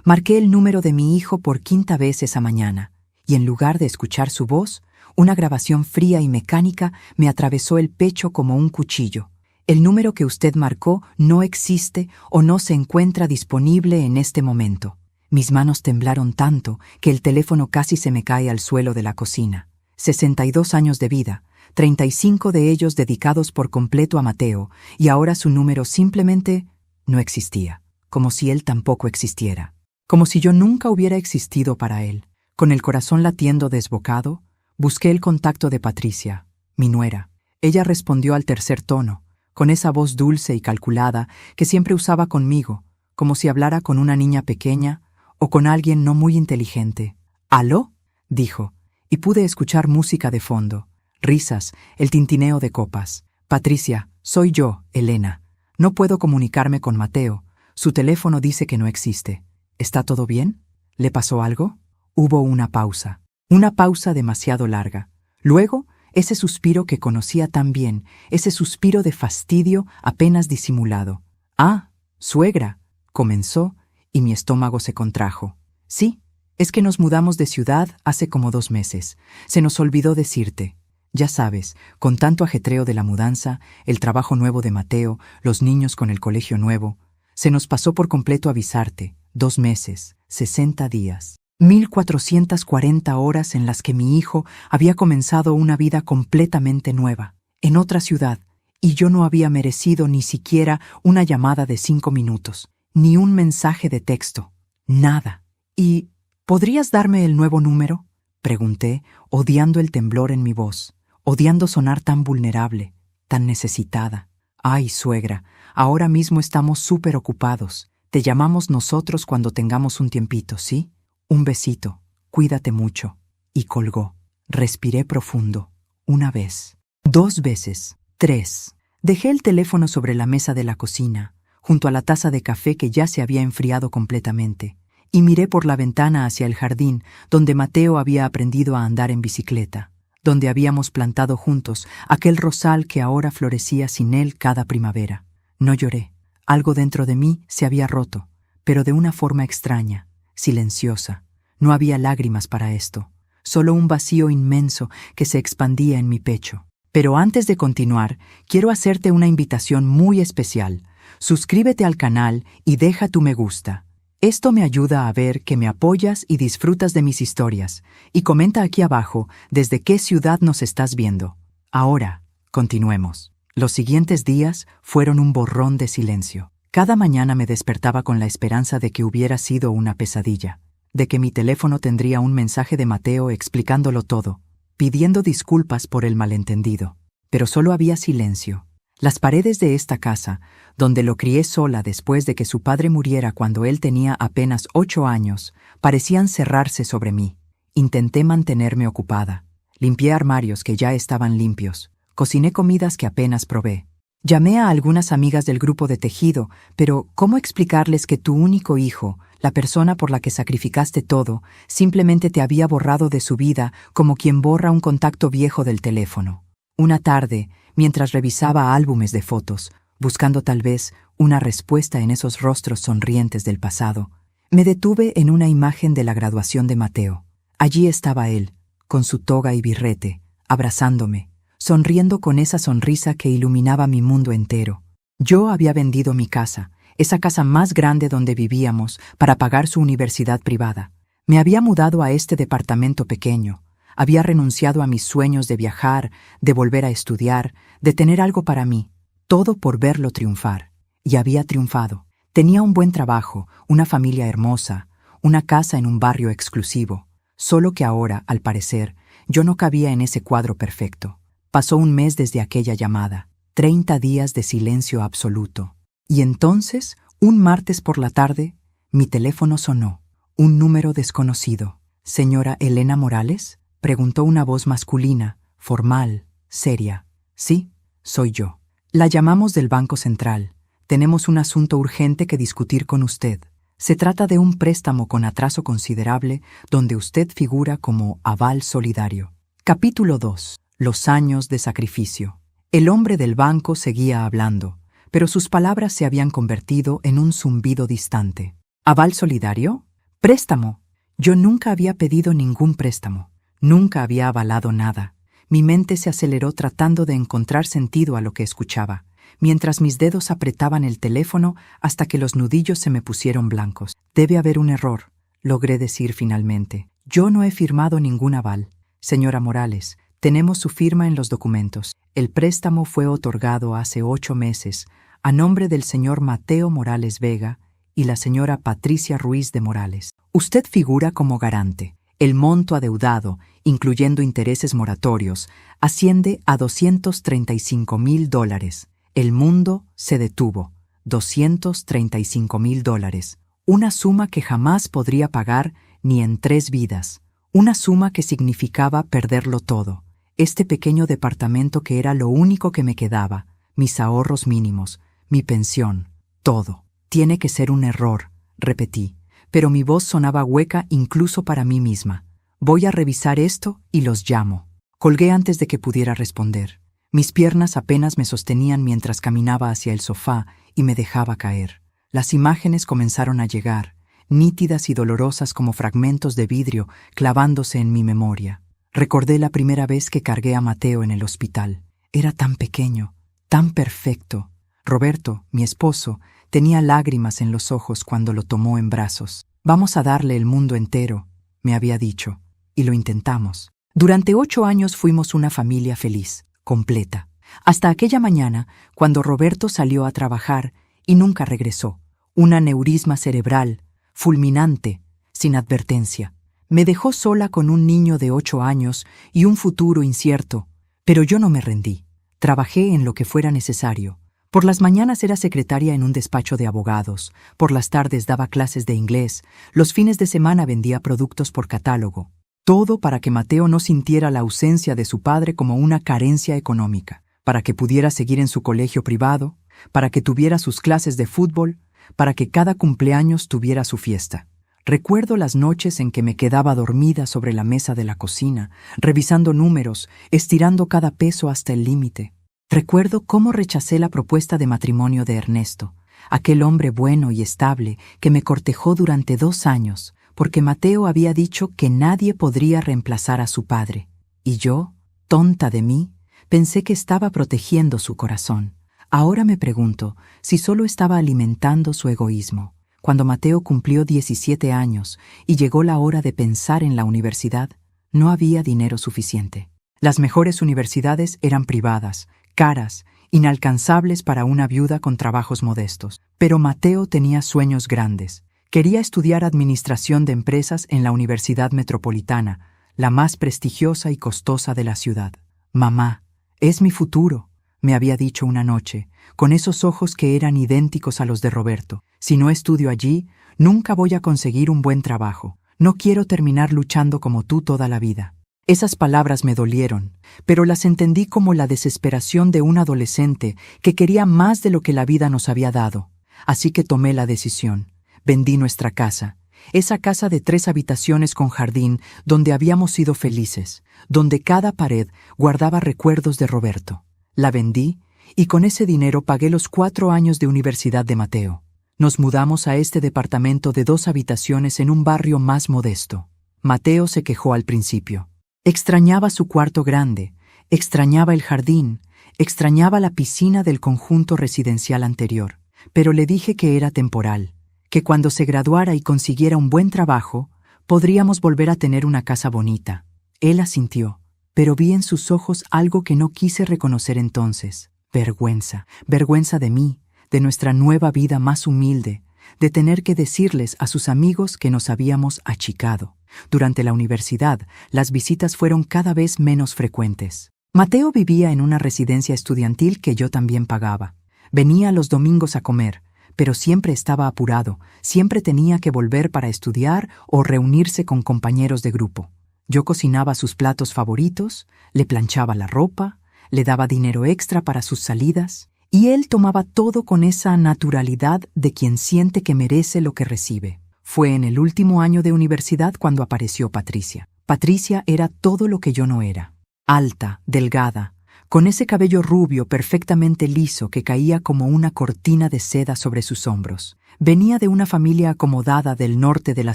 Marqué el número de mi hijo por quinta vez esa mañana, y en lugar de escuchar su voz, una grabación fría y mecánica me atravesó el pecho como un cuchillo. El número que usted marcó no existe o no se encuentra disponible en este momento. Mis manos temblaron tanto que el teléfono casi se me cae al suelo de la cocina. 62 años de vida, 35 de ellos dedicados por completo a Mateo, y ahora su número simplemente no existía, como si él tampoco existiera, como si yo nunca hubiera existido para él. Con el corazón latiendo desbocado, busqué el contacto de Patricia, mi nuera. Ella respondió al tercer tono, con esa voz dulce y calculada que siempre usaba conmigo, como si hablara con una niña pequeña o con alguien no muy inteligente. «¿Aló?», dijo, y pude escuchar música de fondo, risas, el tintineo de copas. «Patricia, soy yo, Elena. No puedo comunicarme con Mateo. Su teléfono dice que no existe. ¿Está todo bien? ¿Le pasó algo?». Hubo una pausa demasiado larga. Luego, ese suspiro que conocía tan bien, ese suspiro de fastidio apenas disimulado. «Ah, suegra», comenzó, y mi estómago se contrajo. «Sí, es que nos mudamos de ciudad hace como 2 meses. Se nos olvidó decirte. Ya sabes, con tanto ajetreo de la mudanza, el trabajo nuevo de Mateo, los niños con el colegio nuevo, se nos pasó por completo avisarte. 2 meses, 60 días. 1440 horas en las que mi hijo había comenzado una vida completamente nueva, en otra ciudad, y yo no había merecido ni siquiera una llamada de 5 minutos, ni un mensaje de texto, nada. «¿Y podrías darme el nuevo número?», pregunté, odiando el temblor en mi voz, odiando sonar tan vulnerable, tan necesitada. «Ay, suegra, ahora mismo estamos súper ocupados. Te llamamos nosotros cuando tengamos un tiempito, ¿sí? Un besito, cuídate mucho». Y colgó. Respiré profundo. 1 vez, 2 veces, 3. Dejé el teléfono sobre la mesa de la cocina, junto a la taza de café que ya se había enfriado completamente, y miré por la ventana hacia el jardín donde Mateo había aprendido a andar en bicicleta, donde habíamos plantado juntos aquel rosal que ahora florecía sin él cada primavera. No lloré. Algo dentro de mí se había roto, pero de una forma extraña, silenciosa. No había lágrimas para esto, solo un vacío inmenso que se expandía en mi pecho. Pero antes de continuar, quiero hacerte una invitación muy especial. Suscríbete al canal y deja tu me gusta. Esto me ayuda a ver que me apoyas y disfrutas de mis historias. Y comenta aquí abajo desde qué ciudad nos estás viendo. Ahora, continuemos. Los siguientes días fueron un borrón de silencio. Cada mañana me despertaba con la esperanza de que hubiera sido una pesadilla, de que mi teléfono tendría un mensaje de Mateo explicándolo todo, pidiendo disculpas por el malentendido. Pero solo había silencio. Las paredes de esta casa, donde lo crié sola después de que su padre muriera cuando él tenía apenas 8 años, parecían cerrarse sobre mí. Intenté mantenerme ocupada. Limpié armarios que ya estaban limpios. Cociné comidas que apenas probé. Llamé a algunas amigas del grupo de tejido, pero ¿cómo explicarles que tu único hijo, la persona por la que sacrificaste todo, simplemente te había borrado de su vida como quien borra un contacto viejo del teléfono? Una tarde, mientras revisaba álbumes de fotos, buscando tal vez una respuesta en esos rostros sonrientes del pasado, me detuve en una imagen de la graduación de Mateo. Allí estaba él, con su toga y birrete, abrazándome, sonriendo con esa sonrisa que iluminaba mi mundo entero. Yo había vendido mi casa, esa casa más grande donde vivíamos, para pagar su universidad privada. Me había mudado a este departamento pequeño. Había renunciado a mis sueños de viajar, de volver a estudiar, de tener algo para mí, todo por verlo triunfar. Y había triunfado. Tenía un buen trabajo, una familia hermosa, una casa en un barrio exclusivo. Solo que ahora, al parecer, yo no cabía en ese cuadro perfecto. Pasó 1 mes desde aquella llamada, 30 días de silencio absoluto. Y entonces, un martes por la tarde, mi teléfono sonó. Un número desconocido. «¿Señora Elena Morales?», preguntó una voz masculina, formal, seria. «Sí, soy yo. La llamamos del Banco Central. Tenemos un asunto urgente que discutir con usted. Se trata de un préstamo con atraso considerable donde usted figura como aval solidario». Capítulo 2. Los años de sacrificio. El hombre del banco seguía hablando, pero sus palabras se habían convertido en un zumbido distante. «¿Aval solidario?», Préstamo. Yo nunca había pedido ningún préstamo. Nunca había avalado nada. Mi mente se aceleró tratando de encontrar sentido a lo que escuchaba, mientras mis dedos apretaban el teléfono hasta que los nudillos se me pusieron blancos. Debe haber un error, logré decir finalmente. Yo no he firmado ningún aval. Señora Morales, tenemos su firma en los documentos. El préstamo fue otorgado hace 8 meses a nombre del señor Mateo Morales Vega y la señora Patricia Ruiz de Morales. Usted figura como garante. El monto adeudado, incluyendo intereses moratorios, asciende a $235,000. El mundo se detuvo. $235,000. Una suma que jamás podría pagar ni en 3 vidas. Una suma que significaba perderlo todo. Este pequeño departamento que era lo único que me quedaba, mis ahorros mínimos, mi pensión, todo. Tiene que ser un error, repetí, pero mi voz sonaba hueca incluso para mí misma. Voy a revisar esto y los llamo. Colgué antes de que pudiera responder. Mis piernas apenas me sostenían mientras caminaba hacia el sofá y me dejaba caer. Las imágenes comenzaron a llegar, nítidas y dolorosas como fragmentos de vidrio clavándose en mi memoria. Recordé la primera vez que cargué a Mateo en el hospital. Era tan pequeño, tan perfecto. Roberto, mi esposo, tenía lágrimas en los ojos cuando lo tomó en brazos. Vamos a darle el mundo entero, me había dicho, y lo intentamos. Durante 8 años fuimos una familia feliz, completa. Hasta aquella mañana, cuando Roberto salió a trabajar y nunca regresó. Un aneurisma cerebral, fulminante, sin advertencia. Me dejó sola con un niño de 8 años y un futuro incierto, pero yo no me rendí. Trabajé en lo que fuera necesario. Por las mañanas era secretaria en un despacho de abogados, por las tardes daba clases de inglés, los fines de semana vendía productos por catálogo. Todo para que Mateo no sintiera la ausencia de su padre como una carencia económica, para que pudiera seguir en su colegio privado, para que tuviera sus clases de fútbol, para que cada cumpleaños tuviera su fiesta. Recuerdo las noches en que me quedaba dormida sobre la mesa de la cocina, revisando números, estirando cada peso hasta el límite. Recuerdo cómo rechacé la propuesta de matrimonio de Ernesto, aquel hombre bueno y estable que me cortejó durante 2 años, porque Mateo había dicho que nadie podría reemplazar a su padre. Y yo, tonta de mí, pensé que estaba protegiendo su corazón. Ahora me pregunto si solo estaba alimentando su egoísmo. Cuando Mateo cumplió 17 años y llegó la hora de pensar en la universidad, no había dinero suficiente. Las mejores universidades eran privadas, caras, inalcanzables para una viuda con trabajos modestos. Pero Mateo tenía sueños grandes. Quería estudiar administración de empresas en la Universidad Metropolitana, la más prestigiosa y costosa de la ciudad. «Mamá, es mi futuro», me había dicho una noche, con esos ojos que eran idénticos a los de Roberto. «Si no estudio allí, nunca voy a conseguir un buen trabajo. No quiero terminar luchando como tú toda la vida». Esas palabras me dolieron, pero las entendí como la desesperación de un adolescente que quería más de lo que la vida nos había dado. Así que tomé la decisión. Vendí nuestra casa, esa casa de 3 habitaciones con jardín donde habíamos sido felices, donde cada pared guardaba recuerdos de Roberto. La vendí y con ese dinero pagué los 4 años de universidad de Mateo. Nos mudamos a este departamento de 2 habitaciones en un barrio más modesto. Mateo se quejó al principio. Extrañaba su cuarto grande, extrañaba el jardín, extrañaba la piscina del conjunto residencial anterior, pero le dije que era temporal, que cuando se graduara y consiguiera un buen trabajo, podríamos volver a tener una casa bonita. Él asintió, pero vi en sus ojos algo que no quise reconocer entonces. Vergüenza. Vergüenza de mí, de nuestra nueva vida más humilde, de tener que decirles a sus amigos que nos habíamos achicado. Durante la universidad, las visitas fueron cada vez menos frecuentes. Mateo vivía en una residencia estudiantil que yo también pagaba. Venía los domingos a comer, pero siempre estaba apurado, siempre tenía que volver para estudiar o reunirse con compañeros de grupo. Yo cocinaba sus platos favoritos, le planchaba la ropa, le daba dinero extra para sus salidas, y él tomaba todo con esa naturalidad de quien siente que merece lo que recibe. Fue en el último año de universidad cuando apareció Patricia. Patricia era todo lo que yo no era. Alta, delgada, con ese cabello rubio perfectamente liso que caía como una cortina de seda sobre sus hombros. Venía de una familia acomodada del norte de la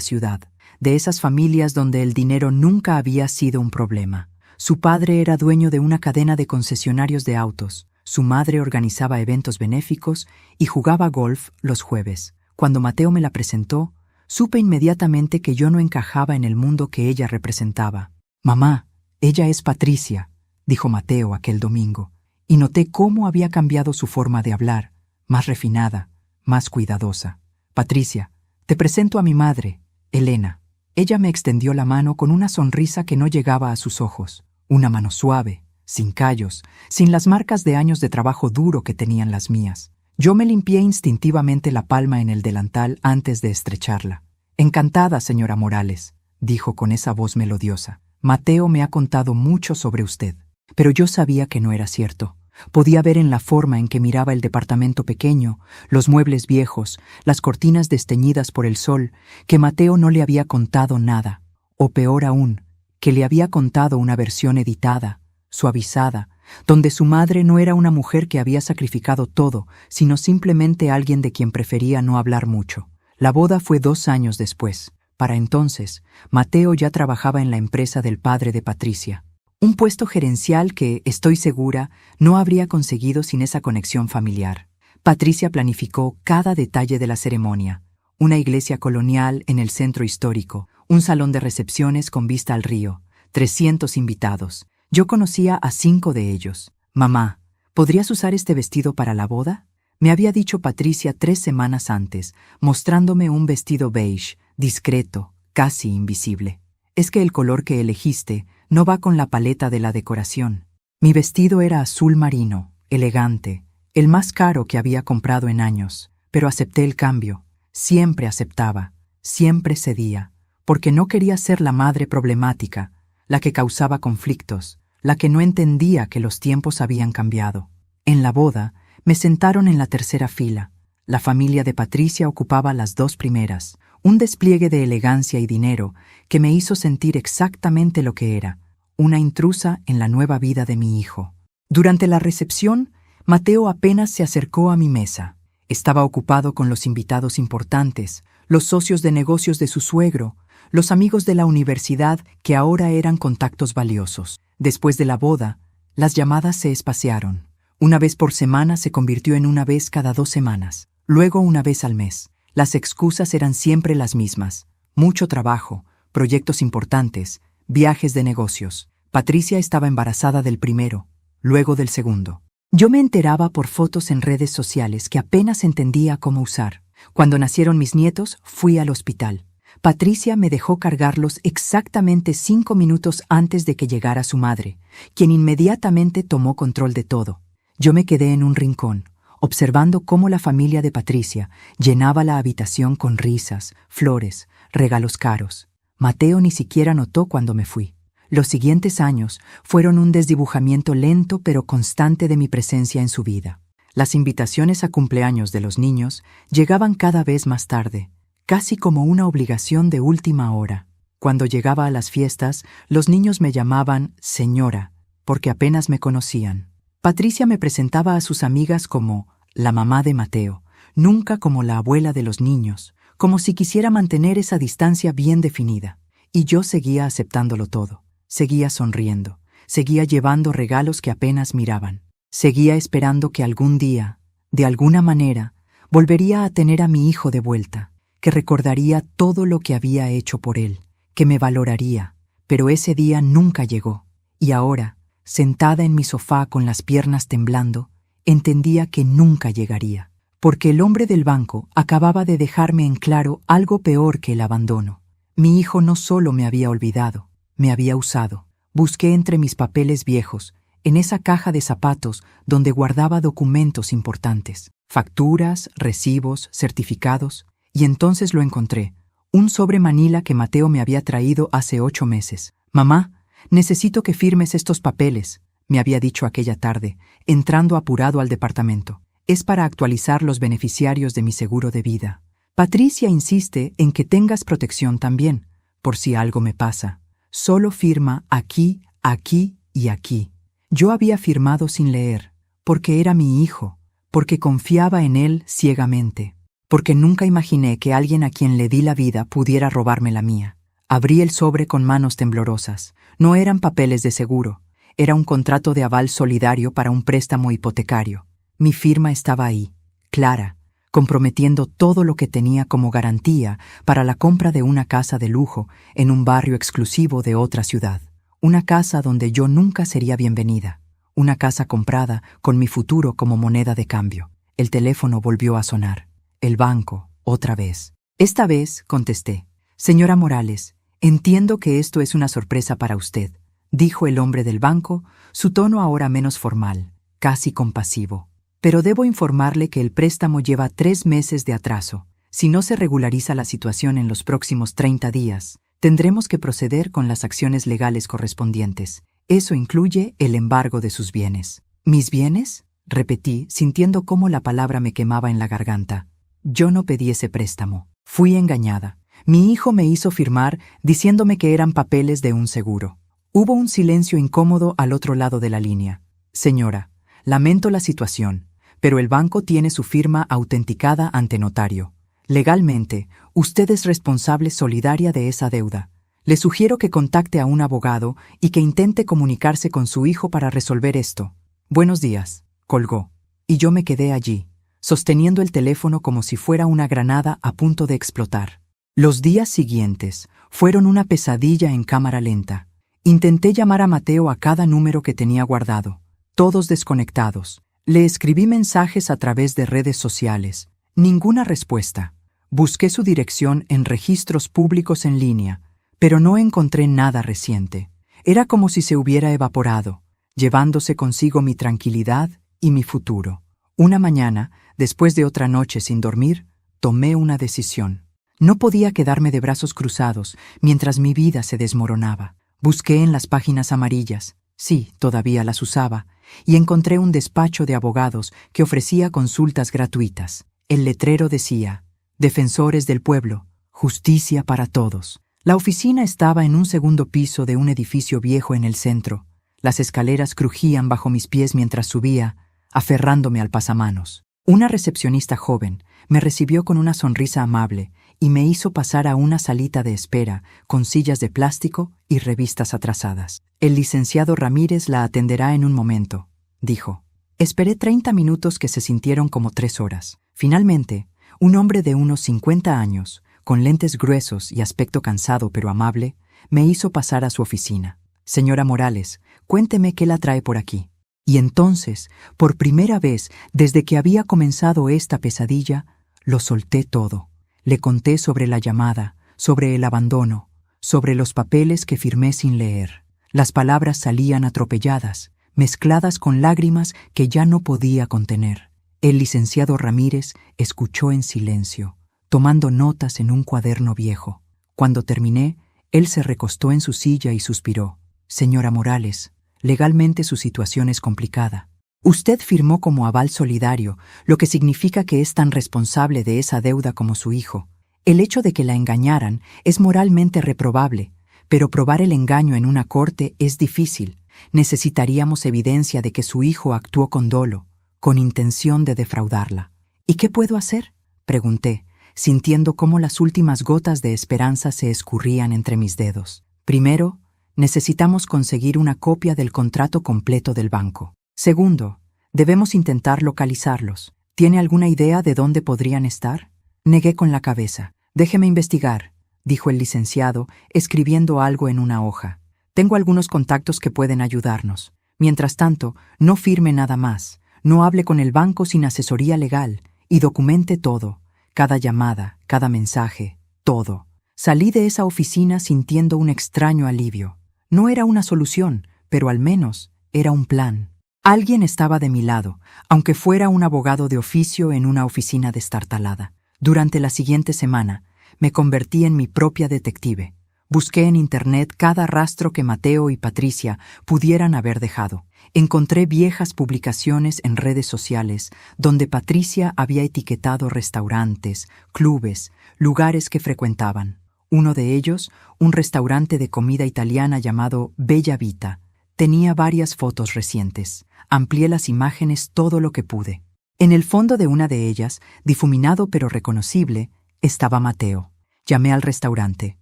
ciudad, de esas familias donde el dinero nunca había sido un problema. Su padre era dueño de una cadena de concesionarios de autos, su madre organizaba eventos benéficos y jugaba golf los jueves. Cuando Mateo me la presentó, supe inmediatamente que yo no encajaba en el mundo que ella representaba. «Mamá, ella es Patricia», dijo Mateo aquel domingo, y noté cómo había cambiado su forma de hablar, más refinada, más cuidadosa. «Patricia, te presento a mi madre, Elena». Ella me extendió la mano con una sonrisa que no llegaba a sus ojos, una mano suave, sin callos, sin las marcas de años de trabajo duro que tenían las mías. Yo me limpié instintivamente la palma en el delantal antes de estrecharla. «Encantada, señora Morales», dijo con esa voz melodiosa. «Mateo me ha contado mucho sobre usted». Pero yo sabía que no era cierto. Podía ver en la forma en que miraba el departamento pequeño, los muebles viejos, las cortinas desteñidas por el sol, que Mateo no le había contado nada, o peor aún, que le había contado una versión editada, suavizada, donde su madre no era una mujer que había sacrificado todo, sino simplemente alguien de quien prefería no hablar mucho. La boda fue 2 años después. Para entonces, Mateo ya trabajaba en la empresa del padre de Patricia. Un puesto gerencial que, estoy segura, no habría conseguido sin esa conexión familiar. Patricia planificó cada detalle de la ceremonia. Una iglesia colonial en el centro histórico, un salón de recepciones con vista al río, 300 invitados. Yo conocía a 5 de ellos. «Mamá, ¿podrías usar este vestido para la boda?», me había dicho Patricia 3 semanas antes, mostrándome un vestido beige, discreto, casi invisible. «Es que el color que elegiste no va con la paleta de la decoración». Mi vestido era azul marino, elegante, el más caro que había comprado en años, pero acepté el cambio. Siempre aceptaba, siempre cedía, porque no quería ser la madre problemática, la que causaba conflictos, la que no entendía que los tiempos habían cambiado. En la boda, me sentaron en la tercera fila. La familia de Patricia ocupaba las 2 primeras, un despliegue de elegancia y dinero que me hizo sentir exactamente lo que era, una intrusa en la nueva vida de mi hijo. Durante la recepción, Mateo apenas se acercó a mi mesa. Estaba ocupado con los invitados importantes, los socios de negocios de su suegro, los amigos de la universidad que ahora eran contactos valiosos. Después de la boda, las llamadas se espaciaron. Una vez por semana se convirtió en una vez cada 2 semanas, luego una vez al mes. Las excusas eran siempre las mismas: mucho trabajo, proyectos importantes, viajes de negocios. Patricia estaba embarazada del primero, luego del segundo. Yo me enteraba por fotos en redes sociales que apenas entendía cómo usar. Cuando nacieron mis nietos, fui al hospital. Patricia me dejó cargarlos exactamente 5 minutos antes de que llegara su madre, quien inmediatamente tomó control de todo. Yo me quedé en un rincón, observando cómo la familia de Patricia llenaba la habitación con risas, flores, regalos caros. Mateo ni siquiera notó cuando me fui. Los siguientes años fueron un desdibujamiento lento pero constante de mi presencia en su vida. Las invitaciones a cumpleaños de los niños llegaban cada vez más tarde, casi como una obligación de última hora. Cuando llegaba a las fiestas, los niños me llamaban señora, porque apenas me conocían. Patricia me presentaba a sus amigas como la mamá de Mateo, nunca como la abuela de los niños, como si quisiera mantener esa distancia bien definida. Y yo seguía aceptándolo todo, seguía sonriendo, seguía llevando regalos que apenas miraban, seguía esperando que algún día, de alguna manera, volvería a tener a mi hijo de vuelta, que recordaría todo lo que había hecho por él, que me valoraría, pero ese día nunca llegó. Y ahora, sentada en mi sofá con las piernas temblando, entendía que nunca llegaría, porque el hombre del banco acababa de dejarme en claro algo peor que el abandono. Mi hijo no solo me había olvidado, me había usado. Busqué entre mis papeles viejos, en esa caja de zapatos donde guardaba documentos importantes, facturas, recibos, certificados, y entonces lo encontré, un sobre manila que Mateo me había traído hace 8 meses. «Mamá, necesito que firmes estos papeles», me había dicho aquella tarde, entrando apurado al departamento. «Es para actualizar los beneficiarios de mi seguro de vida. Patricia insiste en que tengas protección también, por si algo me pasa. Solo firma aquí, aquí y aquí». Yo había firmado sin leer, porque era mi hijo, porque confiaba en él ciegamente. porque nunca imaginé que alguien a quien le di la vida pudiera robarme la mía. Abrí el sobre con manos temblorosas. No eran papeles de seguro, era un contrato de aval solidario para un préstamo hipotecario. Mi firma estaba ahí, clara, comprometiendo todo lo que tenía como garantía para la compra de una casa de lujo en un barrio exclusivo de otra ciudad. Una casa donde yo nunca sería bienvenida. Una casa comprada con mi futuro como moneda de cambio. El teléfono volvió a sonar. El banco, otra vez. Esta vez contesté. Señora Morales, entiendo que esto es una sorpresa para usted, dijo el hombre del banco, su tono ahora menos formal, casi compasivo. Pero debo informarle que el préstamo lleva 3 meses de atraso. Si no se regulariza la situación en los próximos 30 días, tendremos que proceder con las acciones legales correspondientes. Eso incluye el embargo de sus bienes. ¿Mis bienes?, repetí, sintiendo cómo la palabra me quemaba en la garganta. Yo no pedí ese préstamo. Fui engañada. Mi hijo me hizo firmar diciéndome que eran papeles de un seguro. Hubo un silencio incómodo al otro lado de la línea. Señora, lamento la situación, pero el banco tiene su firma autenticada ante notario. Legalmente, usted es responsable solidaria de esa deuda. Le sugiero que contacte a un abogado y que intente comunicarse con su hijo para resolver esto. Buenos días, colgó. Y yo me quedé allí, sosteniendo el teléfono como si fuera una granada a punto de explotar. Los días siguientes fueron una pesadilla en cámara lenta. Intenté llamar a Mateo a cada número que tenía guardado, todos desconectados. Le escribí mensajes a través de redes sociales. Ninguna respuesta. Busqué su dirección en registros públicos en línea, pero no encontré nada reciente. Era como si se hubiera evaporado, llevándose consigo mi tranquilidad y mi futuro. Una mañana, después de otra noche sin dormir, tomé una decisión. No podía quedarme de brazos cruzados mientras mi vida se desmoronaba. Busqué en las páginas amarillas, sí, todavía las usaba, y encontré un despacho de abogados que ofrecía consultas gratuitas. El letrero decía, Defensores del Pueblo, justicia para todos. La oficina estaba en un segundo piso de un edificio viejo en el centro. Las escaleras crujían bajo mis pies mientras subía, aferrándome al pasamanos. Una recepcionista joven me recibió con una sonrisa amable y me hizo pasar a una salita de espera con sillas de plástico y revistas atrasadas. El licenciado Ramírez la atenderá en un momento, dijo. Esperé 30 minutos que se sintieron como 3 horas. Finalmente, un hombre de unos 50 años, con lentes gruesos y aspecto cansado pero amable, me hizo pasar a su oficina. Señora Morales, cuénteme qué la trae por aquí. Y entonces, por primera vez desde que había comenzado esta pesadilla, lo solté todo. Le conté sobre la llamada, sobre el abandono, sobre los papeles que firmé sin leer. Las palabras salían atropelladas, mezcladas con lágrimas que ya no podía contener. El licenciado Ramírez escuchó en silencio, tomando notas en un cuaderno viejo. Cuando terminé, él se recostó en su silla y suspiró. Señora Morales, legalmente su situación es complicada. Usted firmó como aval solidario, lo que significa que es tan responsable de esa deuda como su hijo. El hecho de que la engañaran es moralmente reprobable, pero probar el engaño en una corte es difícil. Necesitaríamos evidencia de que su hijo actuó con dolo, con intención de defraudarla. ¿Y qué puedo hacer?, pregunté, sintiendo cómo las últimas gotas de esperanza se escurrían entre mis dedos. Primero, necesitamos conseguir una copia del contrato completo del banco. Segundo, debemos intentar localizarlos. ¿Tiene alguna idea de dónde podrían estar? Negué con la cabeza. Déjeme investigar, dijo el licenciado, escribiendo algo en una hoja. Tengo algunos contactos que pueden ayudarnos. Mientras tanto, no firme nada más. No hable con el banco sin asesoría legal y documente todo. Cada llamada, cada mensaje, todo. Salí de esa oficina sintiendo un extraño alivio. No era una solución, pero al menos era un plan. Alguien estaba de mi lado, aunque fuera un abogado de oficio en una oficina destartalada. Durante la siguiente semana, me convertí en mi propia detective. Busqué en Internet cada rastro que Mateo y Patricia pudieran haber dejado. Encontré viejas publicaciones en redes sociales donde Patricia había etiquetado restaurantes, clubes, lugares que frecuentaban. Uno de ellos, un restaurante de comida italiana llamado Bella Vita, tenía varias fotos recientes. Amplié las imágenes todo lo que pude. En el fondo de una de ellas, difuminado pero reconocible, estaba Mateo. Llamé al restaurante.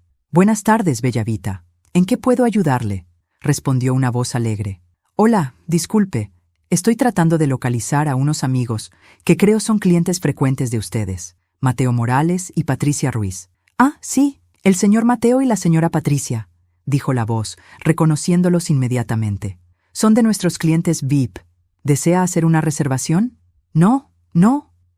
«Buenas tardes, Bellavita. ¿En qué puedo ayudarle?», respondió una voz alegre. «Hola, disculpe. Estoy tratando de localizar a unos amigos que creo son clientes frecuentes de ustedes, Mateo Morales y Patricia Ruiz». «Ah, sí, el señor Mateo y la señora Patricia», dijo la voz, reconociéndolos inmediatamente. «Son de nuestros clientes VIP. ¿Desea hacer una reservación?» «No,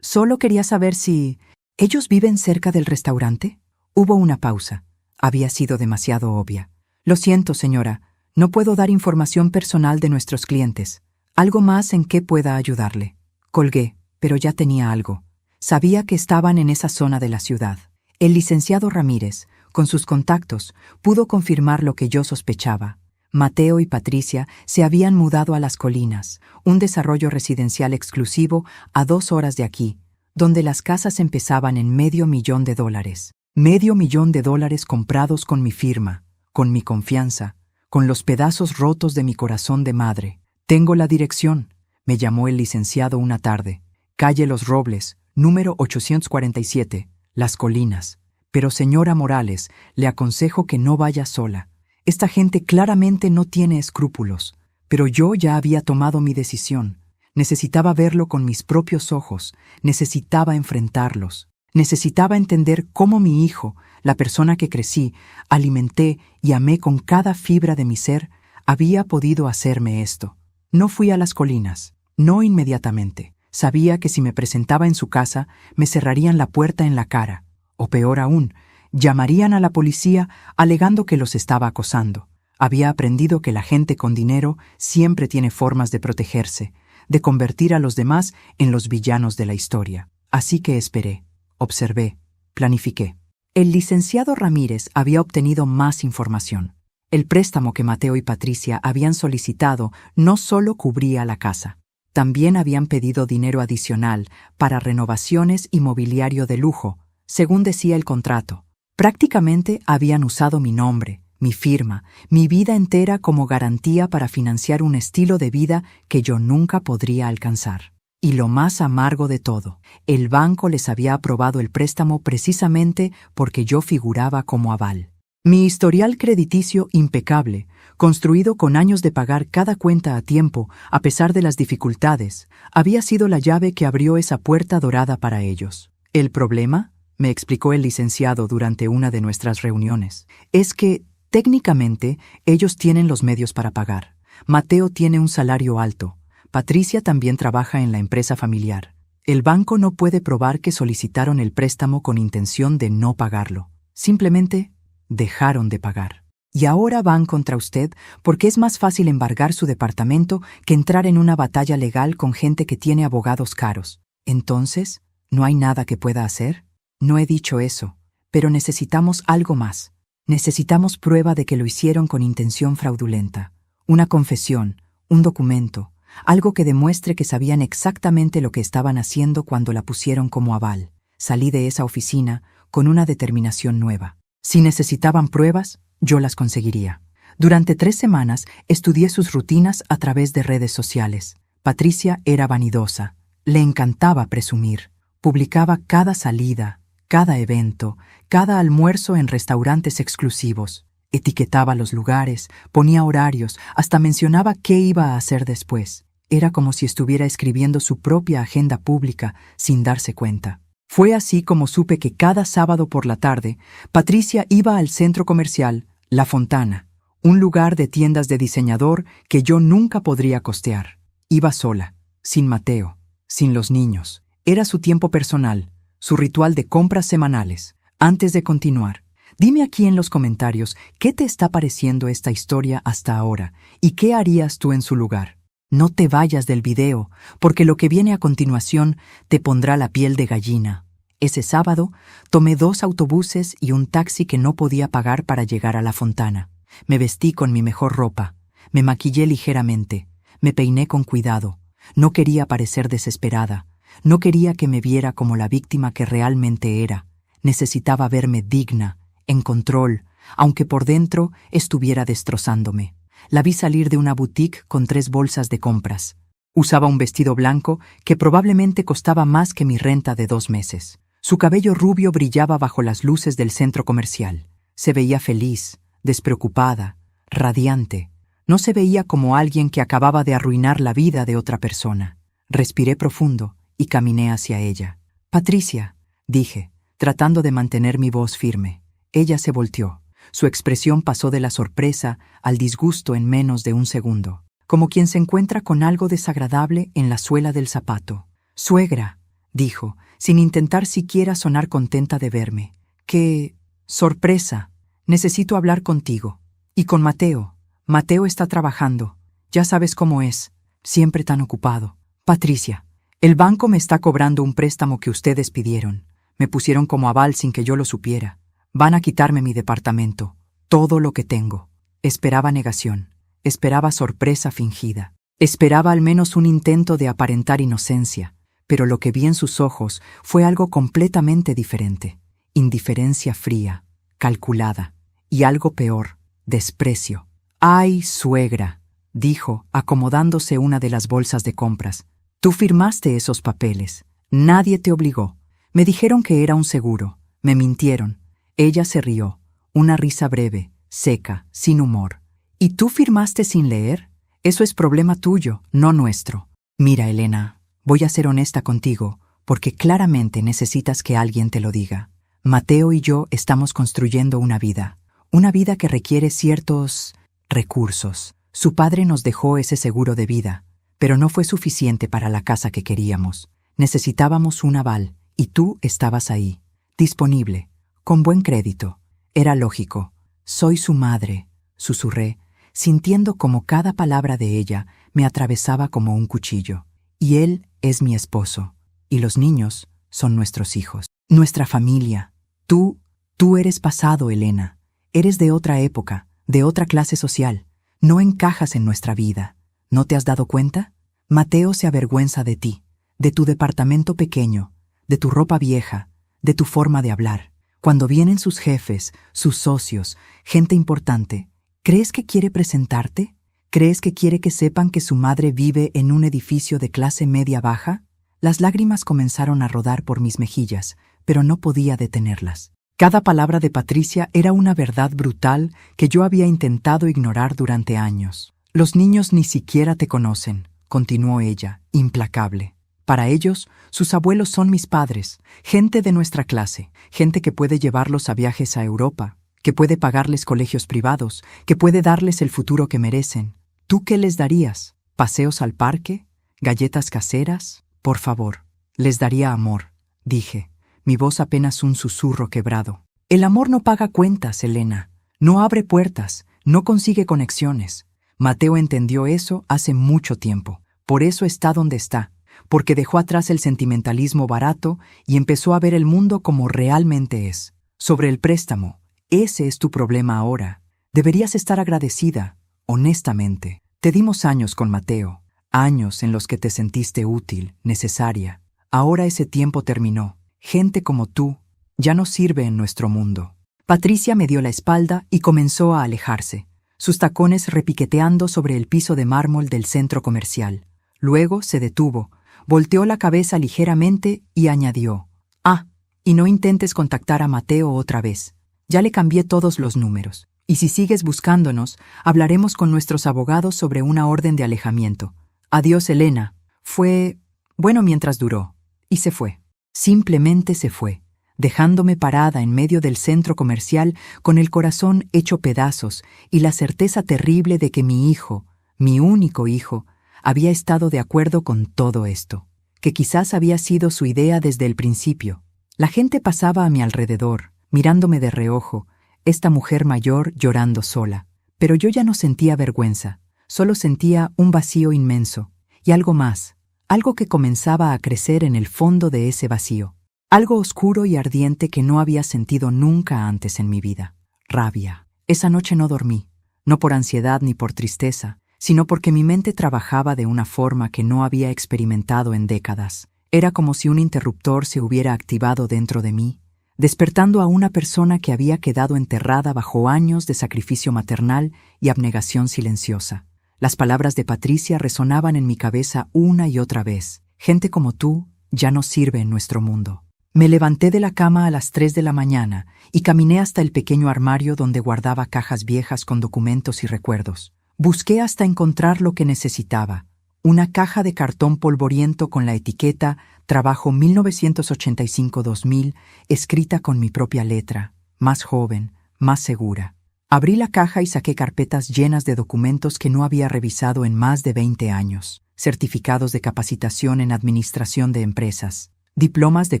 solo quería saber si... ¿Ellos viven cerca del restaurante?». Hubo una pausa. Había sido demasiado obvia. «Lo siento, señora, no puedo dar información personal de nuestros clientes. ¿Algo más en qué pueda ayudarle?». Colgué, pero ya tenía algo. Sabía que estaban en esa zona de la ciudad. El licenciado Ramírez, con sus contactos, pudo confirmar lo que yo sospechaba. Mateo y Patricia se habían mudado a Las Colinas, un desarrollo residencial exclusivo a 2 horas de aquí, donde las casas empezaban en $500,000. $500,000 comprados con mi firma, con mi confianza, con los pedazos rotos de mi corazón de madre. «Tengo la dirección», me llamó el licenciado una tarde. «Calle Los Robles, número 847, Las Colinas. Pero señora Morales, le aconsejo que no vaya sola. Esta gente claramente no tiene escrúpulos, pero yo ya había tomado mi decisión. Necesitaba verlo con mis propios ojos, necesitaba enfrentarlos. Necesitaba entender cómo mi hijo, la persona que crecí, alimenté y amé con cada fibra de mi ser, había podido hacerme esto». No fui a Las Colinas, no inmediatamente. Sabía que si me presentaba en su casa, me cerrarían la puerta en la cara, o peor aún, llamarían a la policía alegando que los estaba acosando. Había aprendido que la gente con dinero siempre tiene formas de protegerse, de convertir a los demás en los villanos de la historia. Así que esperé, observé, planifiqué. El licenciado Ramírez había obtenido más información. El préstamo que Mateo y Patricia habían solicitado no solo cubría la casa, también habían pedido dinero adicional para renovaciones y mobiliario de lujo, según decía el contrato. Prácticamente habían usado mi nombre, mi firma, mi vida entera como garantía para financiar un estilo de vida que yo nunca podría alcanzar. Y lo más amargo de todo, el banco les había aprobado el préstamo precisamente porque yo figuraba como aval. Mi historial crediticio impecable, construido con años de pagar cada cuenta a tiempo, a pesar de las dificultades, había sido la llave que abrió esa puerta dorada para ellos. El problema, me explicó el licenciado durante una de nuestras reuniones, es que, técnicamente, ellos tienen los medios para pagar. Mateo tiene un salario alto. Patricia también trabaja en la empresa familiar. El banco no puede probar que solicitaron el préstamo con intención de no pagarlo. Simplemente dejaron de pagar. Y ahora van contra usted porque es más fácil embargar su departamento que entrar en una batalla legal con gente que tiene abogados caros. Entonces, ¿no hay nada que pueda hacer? No he dicho eso, pero necesitamos algo más. Necesitamos prueba de que lo hicieron con intención fraudulenta. Una confesión, un documento, algo que demuestre que sabían exactamente lo que estaban haciendo cuando la pusieron como aval. Salí de esa oficina con una determinación nueva. Si necesitaban pruebas, yo las conseguiría. Durante 3 semanas estudié sus rutinas a través de redes sociales. Patricia era vanidosa. Le encantaba presumir. Publicaba cada salida, cada evento, cada almuerzo en restaurantes exclusivos. Etiquetaba los lugares, ponía horarios, hasta mencionaba qué iba a hacer después. Era como si estuviera escribiendo su propia agenda pública sin darse cuenta. Fue así como supe que cada sábado por la tarde, Patricia iba al centro comercial La Fontana, un lugar de tiendas de diseñador que yo nunca podría costear. Iba sola, sin Mateo, sin los niños. Era su tiempo personal, su ritual de compras semanales. Antes de continuar, dime aquí en los comentarios qué te está pareciendo esta historia hasta ahora y qué harías tú en su lugar. No te vayas del video, porque lo que viene a continuación te pondrá la piel de gallina. Ese sábado, tomé 2 autobuses y un taxi que no podía pagar para llegar a La Fontana. Me vestí con mi mejor ropa, me maquillé ligeramente, me peiné con cuidado. No quería parecer desesperada, no quería que me viera como la víctima que realmente era. Necesitaba verme digna, en control, aunque por dentro estuviera destrozándome. La vi salir de una boutique con 3 bolsas de compras. Usaba un vestido blanco que probablemente costaba más que mi renta de 2 meses. Su cabello rubio brillaba bajo las luces del centro comercial. Se veía feliz, despreocupada, radiante. No se veía como alguien que acababa de arruinar la vida de otra persona. Respiré profundo y caminé hacia ella. «Patricia», dije, tratando de mantener mi voz firme. Ella se volteó. Su expresión pasó de la sorpresa al disgusto en menos de un segundo, como quien se encuentra con algo desagradable en la suela del zapato. «Suegra», dijo, sin intentar siquiera sonar contenta de verme. «¡Qué sorpresa! Necesito hablar contigo. Y con Mateo. Mateo está trabajando. Ya sabes cómo es. Siempre tan ocupado. Patricia, el banco me está cobrando un préstamo que ustedes pidieron. Me pusieron como aval sin que yo lo supiera. Van a quitarme mi departamento. Todo lo que tengo». Esperaba negación. Esperaba sorpresa fingida. Esperaba al menos un intento de aparentar inocencia. Pero lo que vi en sus ojos fue algo completamente diferente. Indiferencia fría, calculada, y algo peor, desprecio. «¡Ay, suegra!», dijo, acomodándose una de las bolsas de compras. «Tú firmaste esos papeles. Nadie te obligó. Me dijeron que era un seguro. Me mintieron». Ella se rió, una risa breve, seca, sin humor. «¿Y tú firmaste sin leer? Eso es problema tuyo, no nuestro». «Mira, Elena, voy a ser honesta contigo, porque claramente necesitas que alguien te lo diga. Mateo y yo estamos construyendo una vida que requiere ciertos recursos. Su padre nos dejó ese seguro de vida, pero no fue suficiente para la casa que queríamos. Necesitábamos un aval, y tú estabas ahí, disponible, con buen crédito. Era lógico. Soy su madre», susurré, sintiendo como cada palabra de ella me atravesaba como un cuchillo. «Y él es mi esposo, y los niños son nuestros hijos. Nuestra familia. Tú eres pasado, Elena. Eres de otra época, de otra clase social. No encajas en nuestra vida. ¿No te has dado cuenta? Mateo se avergüenza de ti, de tu departamento pequeño, de tu ropa vieja, de tu forma de hablar. Cuando vienen sus jefes, sus socios, gente importante, ¿crees que quiere presentarte? ¿Crees que quiere que sepan que su madre vive en un edificio de clase media-baja?» Las lágrimas comenzaron a rodar por mis mejillas, pero no podía detenerlas. Cada palabra de Patricia era una verdad brutal que yo había intentado ignorar durante años. «Los niños ni siquiera te conocen», continuó ella, implacable. «Para ellos, sus abuelos son mis padres, gente de nuestra clase, gente que puede llevarlos a viajes a Europa, que puede pagarles colegios privados, que puede darles el futuro que merecen. ¿Tú qué les darías? ¿Paseos al parque? ¿Galletas caseras? Por favor». «Les daría amor», dije, mi voz apenas un susurro quebrado. «El amor no paga cuentas, Elena. No abre puertas, no consigue conexiones. Mateo entendió eso hace mucho tiempo. Por eso está donde está, porque dejó atrás el sentimentalismo barato y empezó a ver el mundo como realmente es. Sobre el préstamo, ese es tu problema ahora. Deberías estar agradecida, honestamente. Te dimos años con Mateo, años en los que te sentiste útil, necesaria. Ahora ese tiempo terminó. Gente como tú ya no sirve en nuestro mundo». Patricia me dio la espalda y comenzó a alejarse, sus tacones repiqueteando sobre el piso de mármol del centro comercial. Luego se detuvo, volteó la cabeza ligeramente y añadió: «Ah, y no intentes contactar a Mateo otra vez. Ya le cambié todos los números. Y si sigues buscándonos, hablaremos con nuestros abogados sobre una orden de alejamiento. Adiós, Elena». Fue bueno mientras duró, y se fue. Simplemente se fue, dejándome parada en medio del centro comercial con el corazón hecho pedazos y la certeza terrible de que mi hijo, mi único hijo, había estado de acuerdo con todo esto, que quizás había sido su idea desde el principio. La gente pasaba a mi alrededor, mirándome de reojo, esta mujer mayor llorando sola. Pero yo ya no sentía vergüenza, solo sentía un vacío inmenso, y algo más, algo que comenzaba a crecer en el fondo de ese vacío, algo oscuro y ardiente que no había sentido nunca antes en mi vida. Rabia. Esa noche no dormí, no por ansiedad ni por tristeza, sino porque mi mente trabajaba de una forma que no había experimentado en décadas. Era como si un interruptor se hubiera activado dentro de mí, despertando a una persona que había quedado enterrada bajo años de sacrificio maternal y abnegación silenciosa. Las palabras de Patricia resonaban en mi cabeza una y otra vez. Gente como tú ya no sirve en nuestro mundo. Me levanté de la cama a las 3 de la mañana y caminé hasta el pequeño armario donde guardaba cajas viejas con documentos y recuerdos. Busqué hasta encontrar lo que necesitaba. Una caja de cartón polvoriento con la etiqueta Trabajo 1985-2000, escrita con mi propia letra, más joven, más segura. Abrí la caja y saqué carpetas llenas de documentos que no había revisado en más de 20 años. Certificados de capacitación en administración de empresas, diplomas de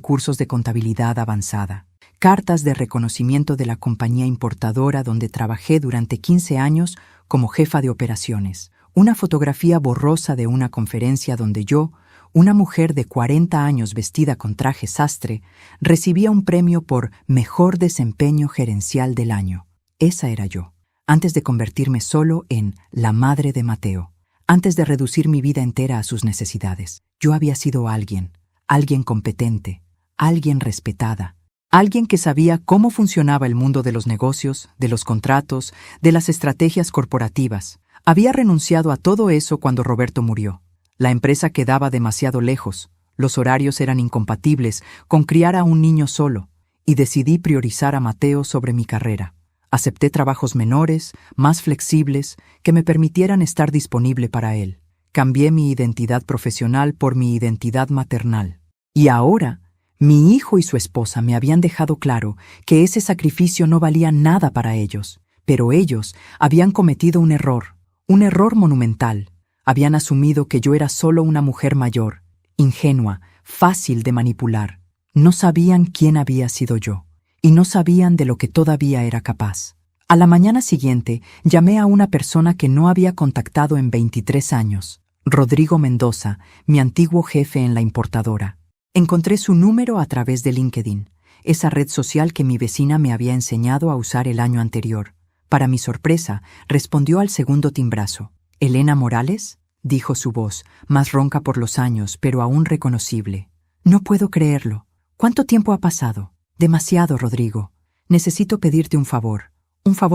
cursos de contabilidad avanzada, cartas de reconocimiento de la compañía importadora donde trabajé durante 15 años como jefa de operaciones, una fotografía borrosa de una conferencia donde yo, una mujer de 40 años vestida con traje sastre, recibía un premio por Mejor Desempeño Gerencial del Año. Esa era yo, antes de convertirme solo en la madre de Mateo, antes de reducir mi vida entera a sus necesidades. Yo había sido alguien competente, alguien respetada, alguien que sabía cómo funcionaba el mundo de los negocios, de los contratos, de las estrategias corporativas. Había renunciado a todo eso cuando Roberto murió. La empresa quedaba demasiado lejos, los horarios eran incompatibles con criar a un niño solo, y decidí priorizar a Mateo sobre mi carrera. Acepté trabajos menores, más flexibles, que me permitieran estar disponible para él. Cambié mi identidad profesional por mi identidad maternal. Y ahora, mi hijo y su esposa me habían dejado claro que ese sacrificio no valía nada para ellos, pero ellos habían cometido un error monumental. Habían asumido que yo era solo una mujer mayor, ingenua, fácil de manipular. No sabían quién había sido yo, y no sabían de lo que todavía era capaz. A la mañana siguiente, llamé a una persona que no había contactado en 23 años, Rodrigo Mendoza, mi antiguo jefe en la importadora. Encontré su número a través de LinkedIn, esa red social que mi vecina me había enseñado a usar el año anterior. Para mi sorpresa, respondió al segundo timbrazo. «¿Elena Morales?», dijo su voz, más ronca por los años, pero aún reconocible. «No puedo creerlo. ¿Cuánto tiempo ha pasado?» «Demasiado, Rodrigo. Necesito pedirte un favor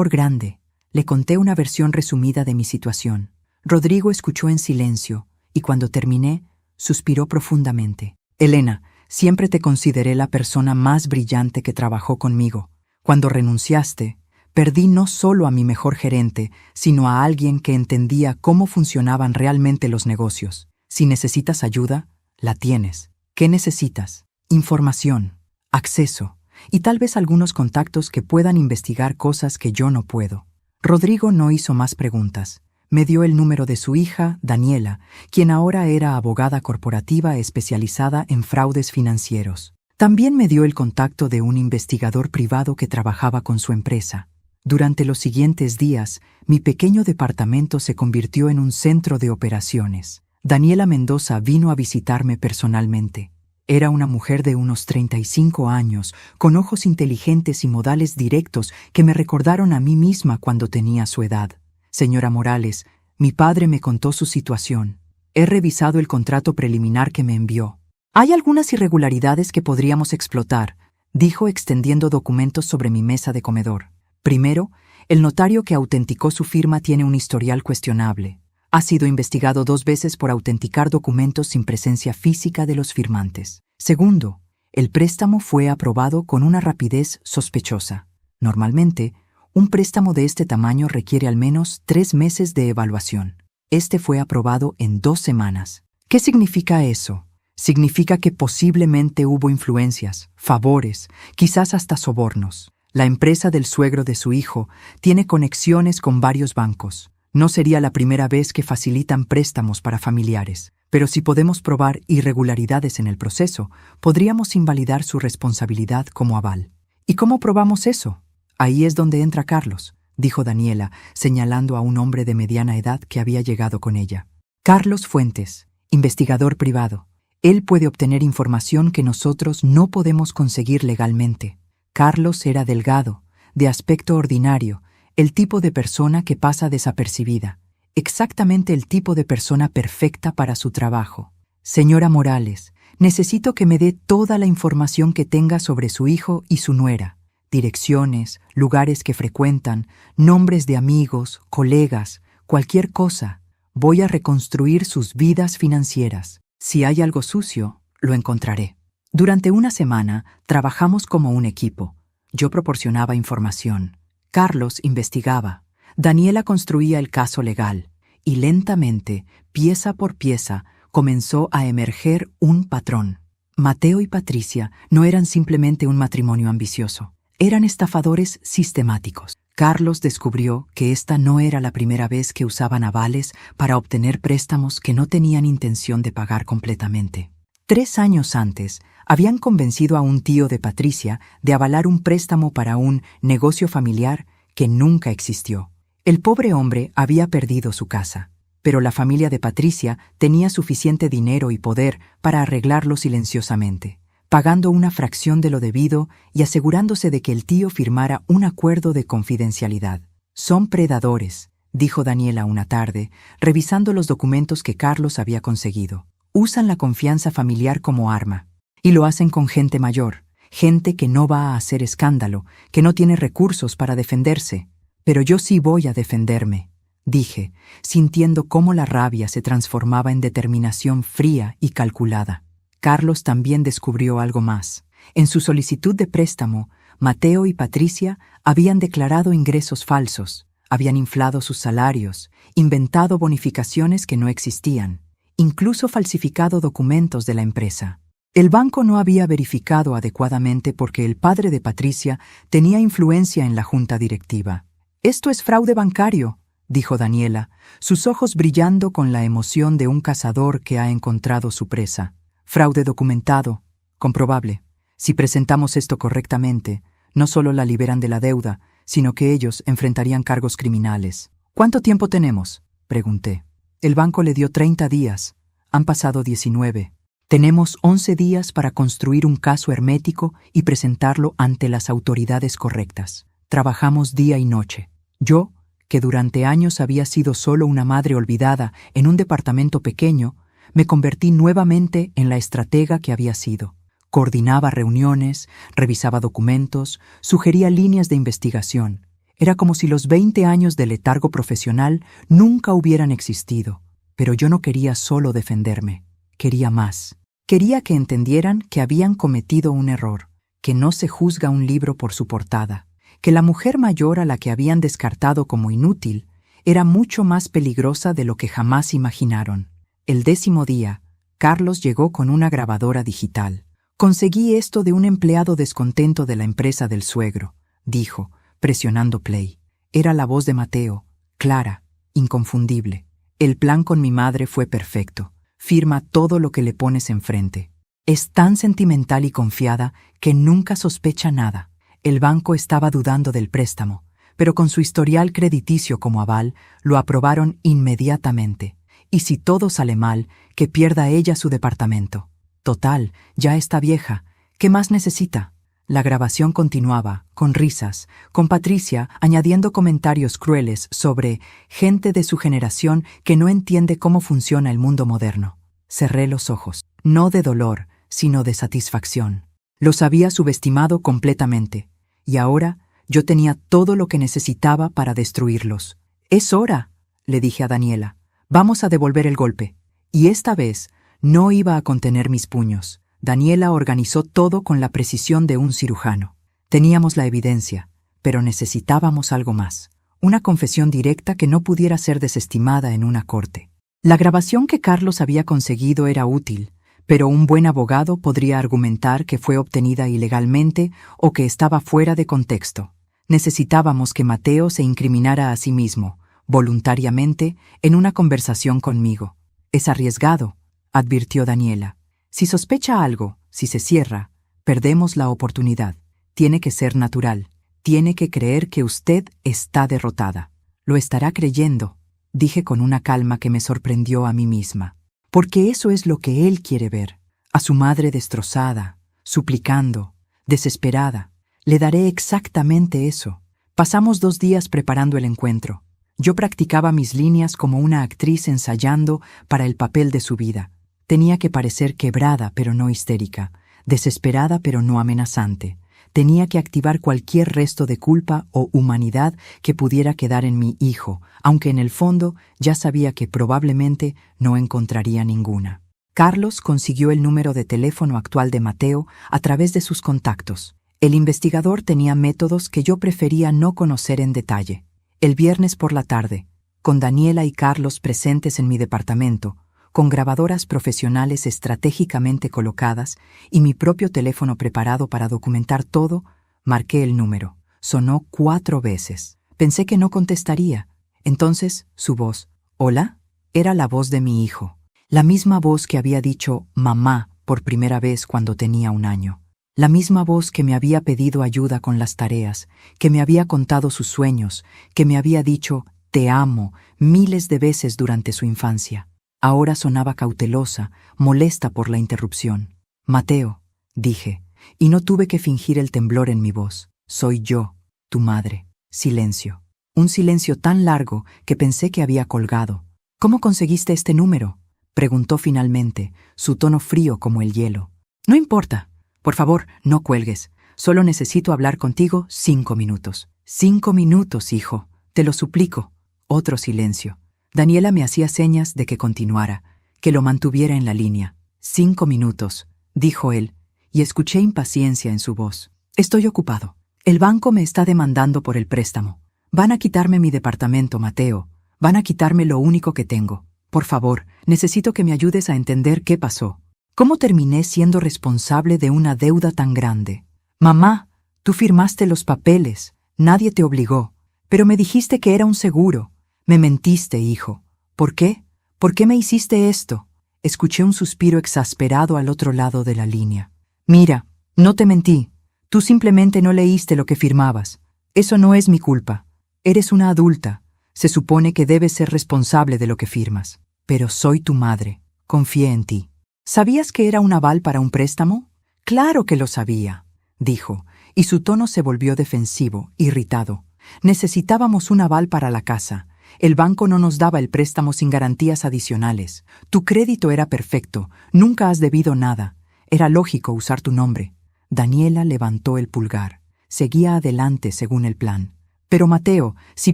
grande». Le conté una versión resumida de mi situación. Rodrigo escuchó en silencio, y cuando terminé, suspiró profundamente. «Elena, siempre te consideré la persona más brillante que trabajó conmigo. Cuando renunciaste, perdí no solo a mi mejor gerente, sino a alguien que entendía cómo funcionaban realmente los negocios. Si necesitas ayuda, la tienes. ¿Qué necesitas? Información, acceso y tal vez algunos contactos que puedan investigar cosas que yo no puedo». Rodrigo no hizo más preguntas. Me dio el número de su hija, Daniela, quien ahora era abogada corporativa especializada en fraudes financieros. También me dio el contacto de un investigador privado que trabajaba con su empresa. Durante los siguientes días, mi pequeño departamento se convirtió en un centro de operaciones. Daniela Mendoza vino a visitarme personalmente. Era una mujer de unos 35 años, con ojos inteligentes y modales directos que me recordaron a mí misma cuando tenía su edad. «Señora Morales, mi padre me contó su situación. He revisado el contrato preliminar que me envió. Hay algunas irregularidades que podríamos explotar», dijo extendiendo documentos sobre mi mesa de comedor. «Primero, el notario que autenticó su firma tiene un historial cuestionable. Ha sido investigado 2 veces por autenticar documentos sin presencia física de los firmantes. Segundo, el préstamo fue aprobado con una rapidez sospechosa. Normalmente, un préstamo de este tamaño requiere al menos 3 meses de evaluación. Este fue aprobado en 2 semanas. ¿Qué significa eso? Significa que posiblemente hubo influencias, favores, quizás hasta sobornos. La empresa del suegro de su hijo tiene conexiones con varios bancos. No sería la primera vez que facilitan préstamos para familiares, pero si podemos probar irregularidades en el proceso, podríamos invalidar su responsabilidad como aval». «¿Y cómo probamos eso?». «Ahí es donde entra Carlos», dijo Daniela, señalando a un hombre de mediana edad que había llegado con ella. «Carlos Fuentes, investigador privado. Él puede obtener información que nosotros no podemos conseguir legalmente». Carlos era delgado, de aspecto ordinario, el tipo de persona que pasa desapercibida, exactamente el tipo de persona perfecta para su trabajo. «Señora Morales, necesito que me dé toda la información que tenga sobre su hijo y su nuera. Direcciones, lugares que frecuentan, nombres de amigos, colegas, cualquier cosa. Voy a reconstruir sus vidas financieras. Si hay algo sucio, lo encontraré. Durante una semana, trabajamos como un equipo. Yo proporcionaba información. Carlos investigaba. Daniela construía el caso legal. Y lentamente, pieza por pieza, comenzó a emerger un patrón. Mateo y Patricia no eran simplemente un matrimonio ambicioso. Eran estafadores sistemáticos. Carlos descubrió que esta no era la primera vez que usaban avales para obtener préstamos que no tenían intención de pagar completamente. 3 años antes, habían convencido a un tío de Patricia de avalar un préstamo para un negocio familiar que nunca existió. El pobre hombre había perdido su casa, pero la familia de Patricia tenía suficiente dinero y poder para arreglarlo silenciosamente, pagando una fracción de lo debido y asegurándose de que el tío firmara un acuerdo de confidencialidad. «Son predadores», dijo Daniela una tarde, revisando los documentos que Carlos había conseguido. «Usan la confianza familiar como arma. Y lo hacen con gente mayor, gente que no va a hacer escándalo, que no tiene recursos para defenderse. Pero yo sí voy a defenderme», dije, sintiendo cómo la rabia se transformaba en determinación fría y calculada. Carlos también descubrió algo más. En su solicitud de préstamo, Mateo y Patricia habían declarado ingresos falsos, habían inflado sus salarios, inventado bonificaciones que no existían, incluso falsificado documentos de la empresa. El banco no había verificado adecuadamente porque el padre de Patricia tenía influencia en la junta directiva. «Esto es fraude bancario», dijo Daniela, sus ojos brillando con la emoción de un cazador que ha encontrado su presa. «Fraude documentado, comprobable. Si presentamos esto correctamente, no solo la liberan de la deuda, sino que ellos enfrentarían cargos criminales». «¿Cuánto tiempo tenemos?», pregunté. El banco le dio 30 días. Han pasado 19. Tenemos 11 días para construir un caso hermético y presentarlo ante las autoridades correctas. Trabajamos día y noche. Yo, que durante años había sido solo una madre olvidada en un departamento pequeño, me convertí nuevamente en la estratega que había sido. Coordinaba reuniones, revisaba documentos, sugería líneas de investigación. Era como si los 20 años de letargo profesional nunca hubieran existido. Pero yo no quería solo defenderme. Quería más. Quería que entendieran que habían cometido un error, que no se juzga un libro por su portada, que la mujer mayor a la que habían descartado como inútil era mucho más peligrosa de lo que jamás imaginaron. El 10º día, Carlos llegó con una grabadora digital. «Conseguí esto de un empleado descontento de la empresa del suegro», dijo, presionando play. Era la voz de Mateo, clara, inconfundible. «El plan con mi madre fue perfecto. Firma todo lo que le pones enfrente. Es tan sentimental y confiada que nunca sospecha nada». El banco estaba dudando del préstamo, pero con su historial crediticio como aval, lo aprobaron inmediatamente. Y si todo sale mal, que pierda ella su departamento. Total, ya está vieja. ¿Qué más necesita? La grabación continuaba, con risas, con Patricia añadiendo comentarios crueles sobre gente de su generación que no entiende cómo funciona el mundo moderno. Cerré los ojos, no de dolor, sino de satisfacción. Los había subestimado completamente, y ahora yo tenía todo lo que necesitaba para destruirlos. «Es hora», le dije a Daniela. «Vamos a devolver el golpe». Y esta vez no iba a contener mis puños. Daniela organizó todo con la precisión de un cirujano. Teníamos la evidencia, pero necesitábamos algo más. Una confesión directa que no pudiera ser desestimada en una corte. La grabación que Carlos había conseguido era útil, pero un buen abogado podría argumentar que fue obtenida ilegalmente o que estaba fuera de contexto. Necesitábamos que Mateo se incriminara a sí mismo, voluntariamente, en una conversación conmigo. «Es arriesgado», advirtió Daniela. «Si sospecha algo, si se cierra, perdemos la oportunidad. Tiene que ser natural. Tiene que creer que usted está derrotada». «Lo estará creyendo», dije con una calma que me sorprendió a mí misma. «Porque eso es lo que él quiere ver. A su madre destrozada, suplicando, desesperada. Le daré exactamente eso». Pasamos 2 días preparando el encuentro. Yo practicaba mis líneas como una actriz ensayando para el papel de su vida. Tenía que parecer quebrada pero no histérica, desesperada pero no amenazante. Tenía que activar cualquier resto de culpa o humanidad que pudiera quedar en mi hijo, aunque en el fondo ya sabía que probablemente no encontraría ninguna. Carlos consiguió el número de teléfono actual de Mateo a través de sus contactos. El investigador tenía métodos que yo prefería no conocer en detalle. El viernes por la tarde, con Daniela y Carlos presentes en mi departamento, con grabadoras profesionales estratégicamente colocadas y mi propio teléfono preparado para documentar todo, marqué el número. Sonó 4 veces. Pensé que no contestaría. Entonces, su voz, «¿Hola?», era la voz de mi hijo. La misma voz que había dicho «mamá» por primera vez cuando tenía 1 año. La misma voz que me había pedido ayuda con las tareas, que me había contado sus sueños, que me había dicho «te amo» miles de veces durante su infancia. Ahora sonaba cautelosa, molesta por la interrupción. «Mateo», dije, y no tuve que fingir el temblor en mi voz. «Soy yo, tu madre». Silencio. Un silencio tan largo que pensé que había colgado. «¿Cómo conseguiste este número?», preguntó finalmente, su tono frío como el hielo. «No importa. Por favor, no cuelgues. Solo necesito hablar contigo 5 minutos». «5 minutos, hijo. Te lo suplico». Otro silencio. Daniela me hacía señas de que continuara, que lo mantuviera en la línea. 5 minutos, dijo él, y escuché impaciencia en su voz. «Estoy ocupado. El banco me está demandando por el préstamo. Van a quitarme mi departamento, Mateo. Van a quitarme lo único que tengo. Por favor, necesito que me ayudes a entender qué pasó. ¿Cómo terminé siendo responsable de una deuda tan grande? Mamá, tú firmaste los papeles. Nadie te obligó. Pero me dijiste que era un seguro. Me mentiste, hijo. ¿Por qué? ¿Por qué me hiciste esto?» Escuché un suspiro exasperado al otro lado de la línea. «Mira, no te mentí. Tú simplemente no leíste lo que firmabas. Eso no es mi culpa. Eres una adulta. Se supone que debes ser responsable de lo que firmas. Pero soy tu madre. Confié en ti». «¿Sabías que era un aval para un préstamo?» «Claro que lo sabía», dijo, y su tono se volvió defensivo, irritado. «Necesitábamos un aval para la casa. El banco no nos daba el préstamo sin garantías adicionales. Tu crédito era perfecto. Nunca has debido nada. Era lógico usar tu nombre». Daniela levantó el pulgar. Seguía adelante según el plan. «Pero Mateo, si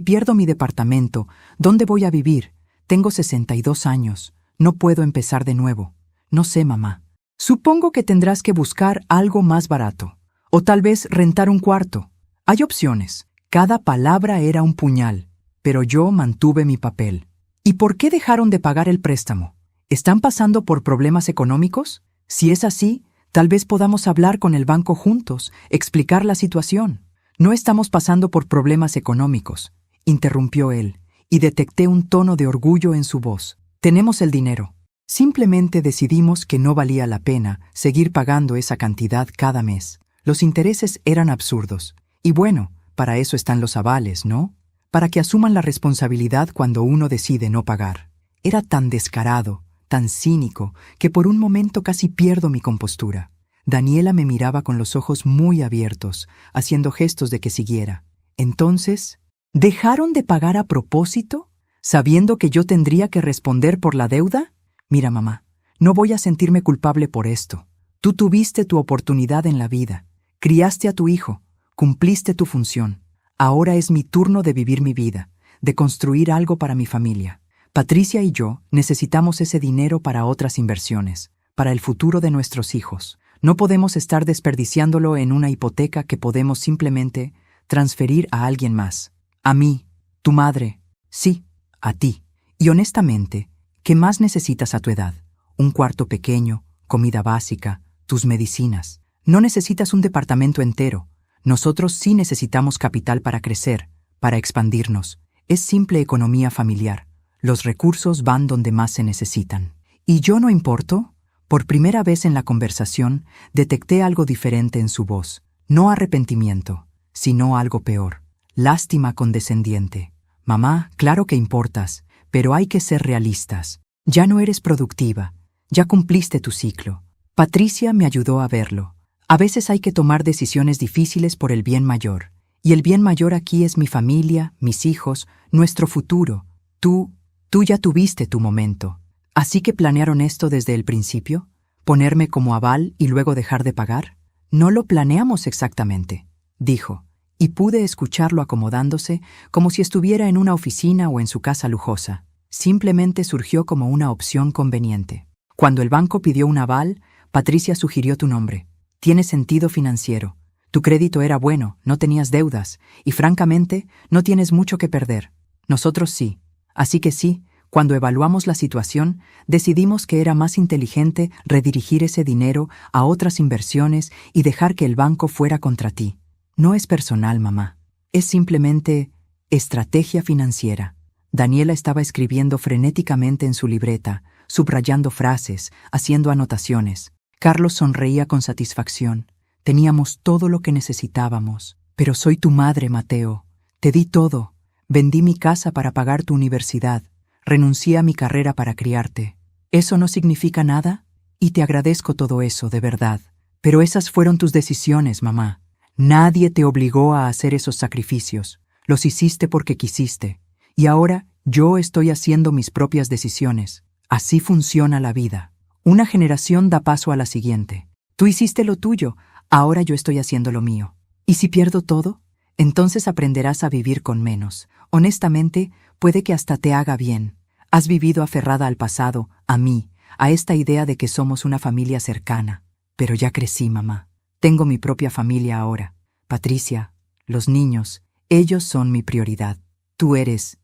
pierdo mi departamento, ¿dónde voy a vivir? Tengo 62 años. No puedo empezar de nuevo». «No sé, mamá. Supongo que tendrás que buscar algo más barato. O tal vez rentar un cuarto. Hay opciones». Cada palabra era un puñal, pero yo mantuve mi papel. «¿Y por qué dejaron de pagar el préstamo? ¿Están pasando por problemas económicos? Si es así, tal vez podamos hablar con el banco juntos, explicar la situación». «No estamos pasando por problemas económicos», interrumpió él, y detecté un tono de orgullo en su voz. «Tenemos el dinero. Simplemente decidimos que no valía la pena seguir pagando esa cantidad cada mes. Los intereses eran absurdos. Y bueno, para eso están los avales, ¿no? Para que asuman la responsabilidad cuando uno decide no pagar». Era tan descarado, tan cínico, que por un momento casi pierdo mi compostura. Daniela me miraba con los ojos muy abiertos, haciendo gestos de que siguiera. Entonces, ¿dejaron de pagar a propósito, sabiendo que yo tendría que responder por la deuda? «Mira, mamá, no voy a sentirme culpable por esto. Tú tuviste tu oportunidad en la vida, criaste a tu hijo, cumpliste tu función. Ahora es mi turno de vivir mi vida, de construir algo para mi familia. Patricia y yo necesitamos ese dinero para otras inversiones, para el futuro de nuestros hijos. No podemos estar desperdiciándolo en una hipoteca que podemos simplemente transferir a alguien más. A mí, tu madre, sí, a ti. Y honestamente, ¿qué más necesitas a tu edad? Un cuarto pequeño, comida básica, tus medicinas. No necesitas un departamento entero. Nosotros sí necesitamos capital para crecer, para expandirnos. Es simple economía familiar. Los recursos van donde más se necesitan. ¿Y yo no importo? Por primera vez en la conversación, detecté algo diferente en su voz. No arrepentimiento, sino algo peor. Lástima condescendiente. «Mamá, claro que importas, pero hay que ser realistas. Ya no eres productiva. Ya cumpliste tu ciclo». Patricia me ayudó a verlo. A veces hay que tomar decisiones difíciles por el bien mayor. Y el bien mayor aquí es mi familia, mis hijos, nuestro futuro. Tú ya tuviste tu momento. ¿Así que planearon esto desde el principio? ¿Ponerme como aval y luego dejar de pagar? No lo planeamos exactamente, dijo, y pude escucharlo acomodándose como si estuviera en una oficina o en su casa lujosa. Simplemente surgió como una opción conveniente. Cuando el banco pidió un aval, Patricia sugirió tu nombre. Tiene sentido financiero. Tu crédito era bueno, no tenías deudas, y francamente, no tienes mucho que perder. Nosotros sí. Así que sí, cuando evaluamos la situación, decidimos que era más inteligente redirigir ese dinero a otras inversiones y dejar que el banco fuera contra ti. No es personal, mamá. Es simplemente estrategia financiera. Daniela estaba escribiendo frenéticamente en su libreta, subrayando frases, haciendo anotaciones. Carlos sonreía con satisfacción. Teníamos todo lo que necesitábamos. Pero soy tu madre, Mateo. Te di todo. Vendí mi casa para pagar tu universidad. Renuncié a mi carrera para criarte. ¿Eso no significa nada? Y te agradezco todo eso, de verdad. Pero esas fueron tus decisiones, mamá. Nadie te obligó a hacer esos sacrificios. Los hiciste porque quisiste. Y ahora yo estoy haciendo mis propias decisiones. Así funciona la vida. Una generación da paso a la siguiente. Tú hiciste lo tuyo, ahora yo estoy haciendo lo mío. ¿Y si pierdo todo? Entonces aprenderás a vivir con menos. Honestamente, puede que hasta te haga bien. Has vivido aferrada al pasado, a mí, a esta idea de que somos una familia cercana. Pero ya crecí, mamá. Tengo mi propia familia ahora. Patricia, los niños, ellos son mi prioridad. Tú eres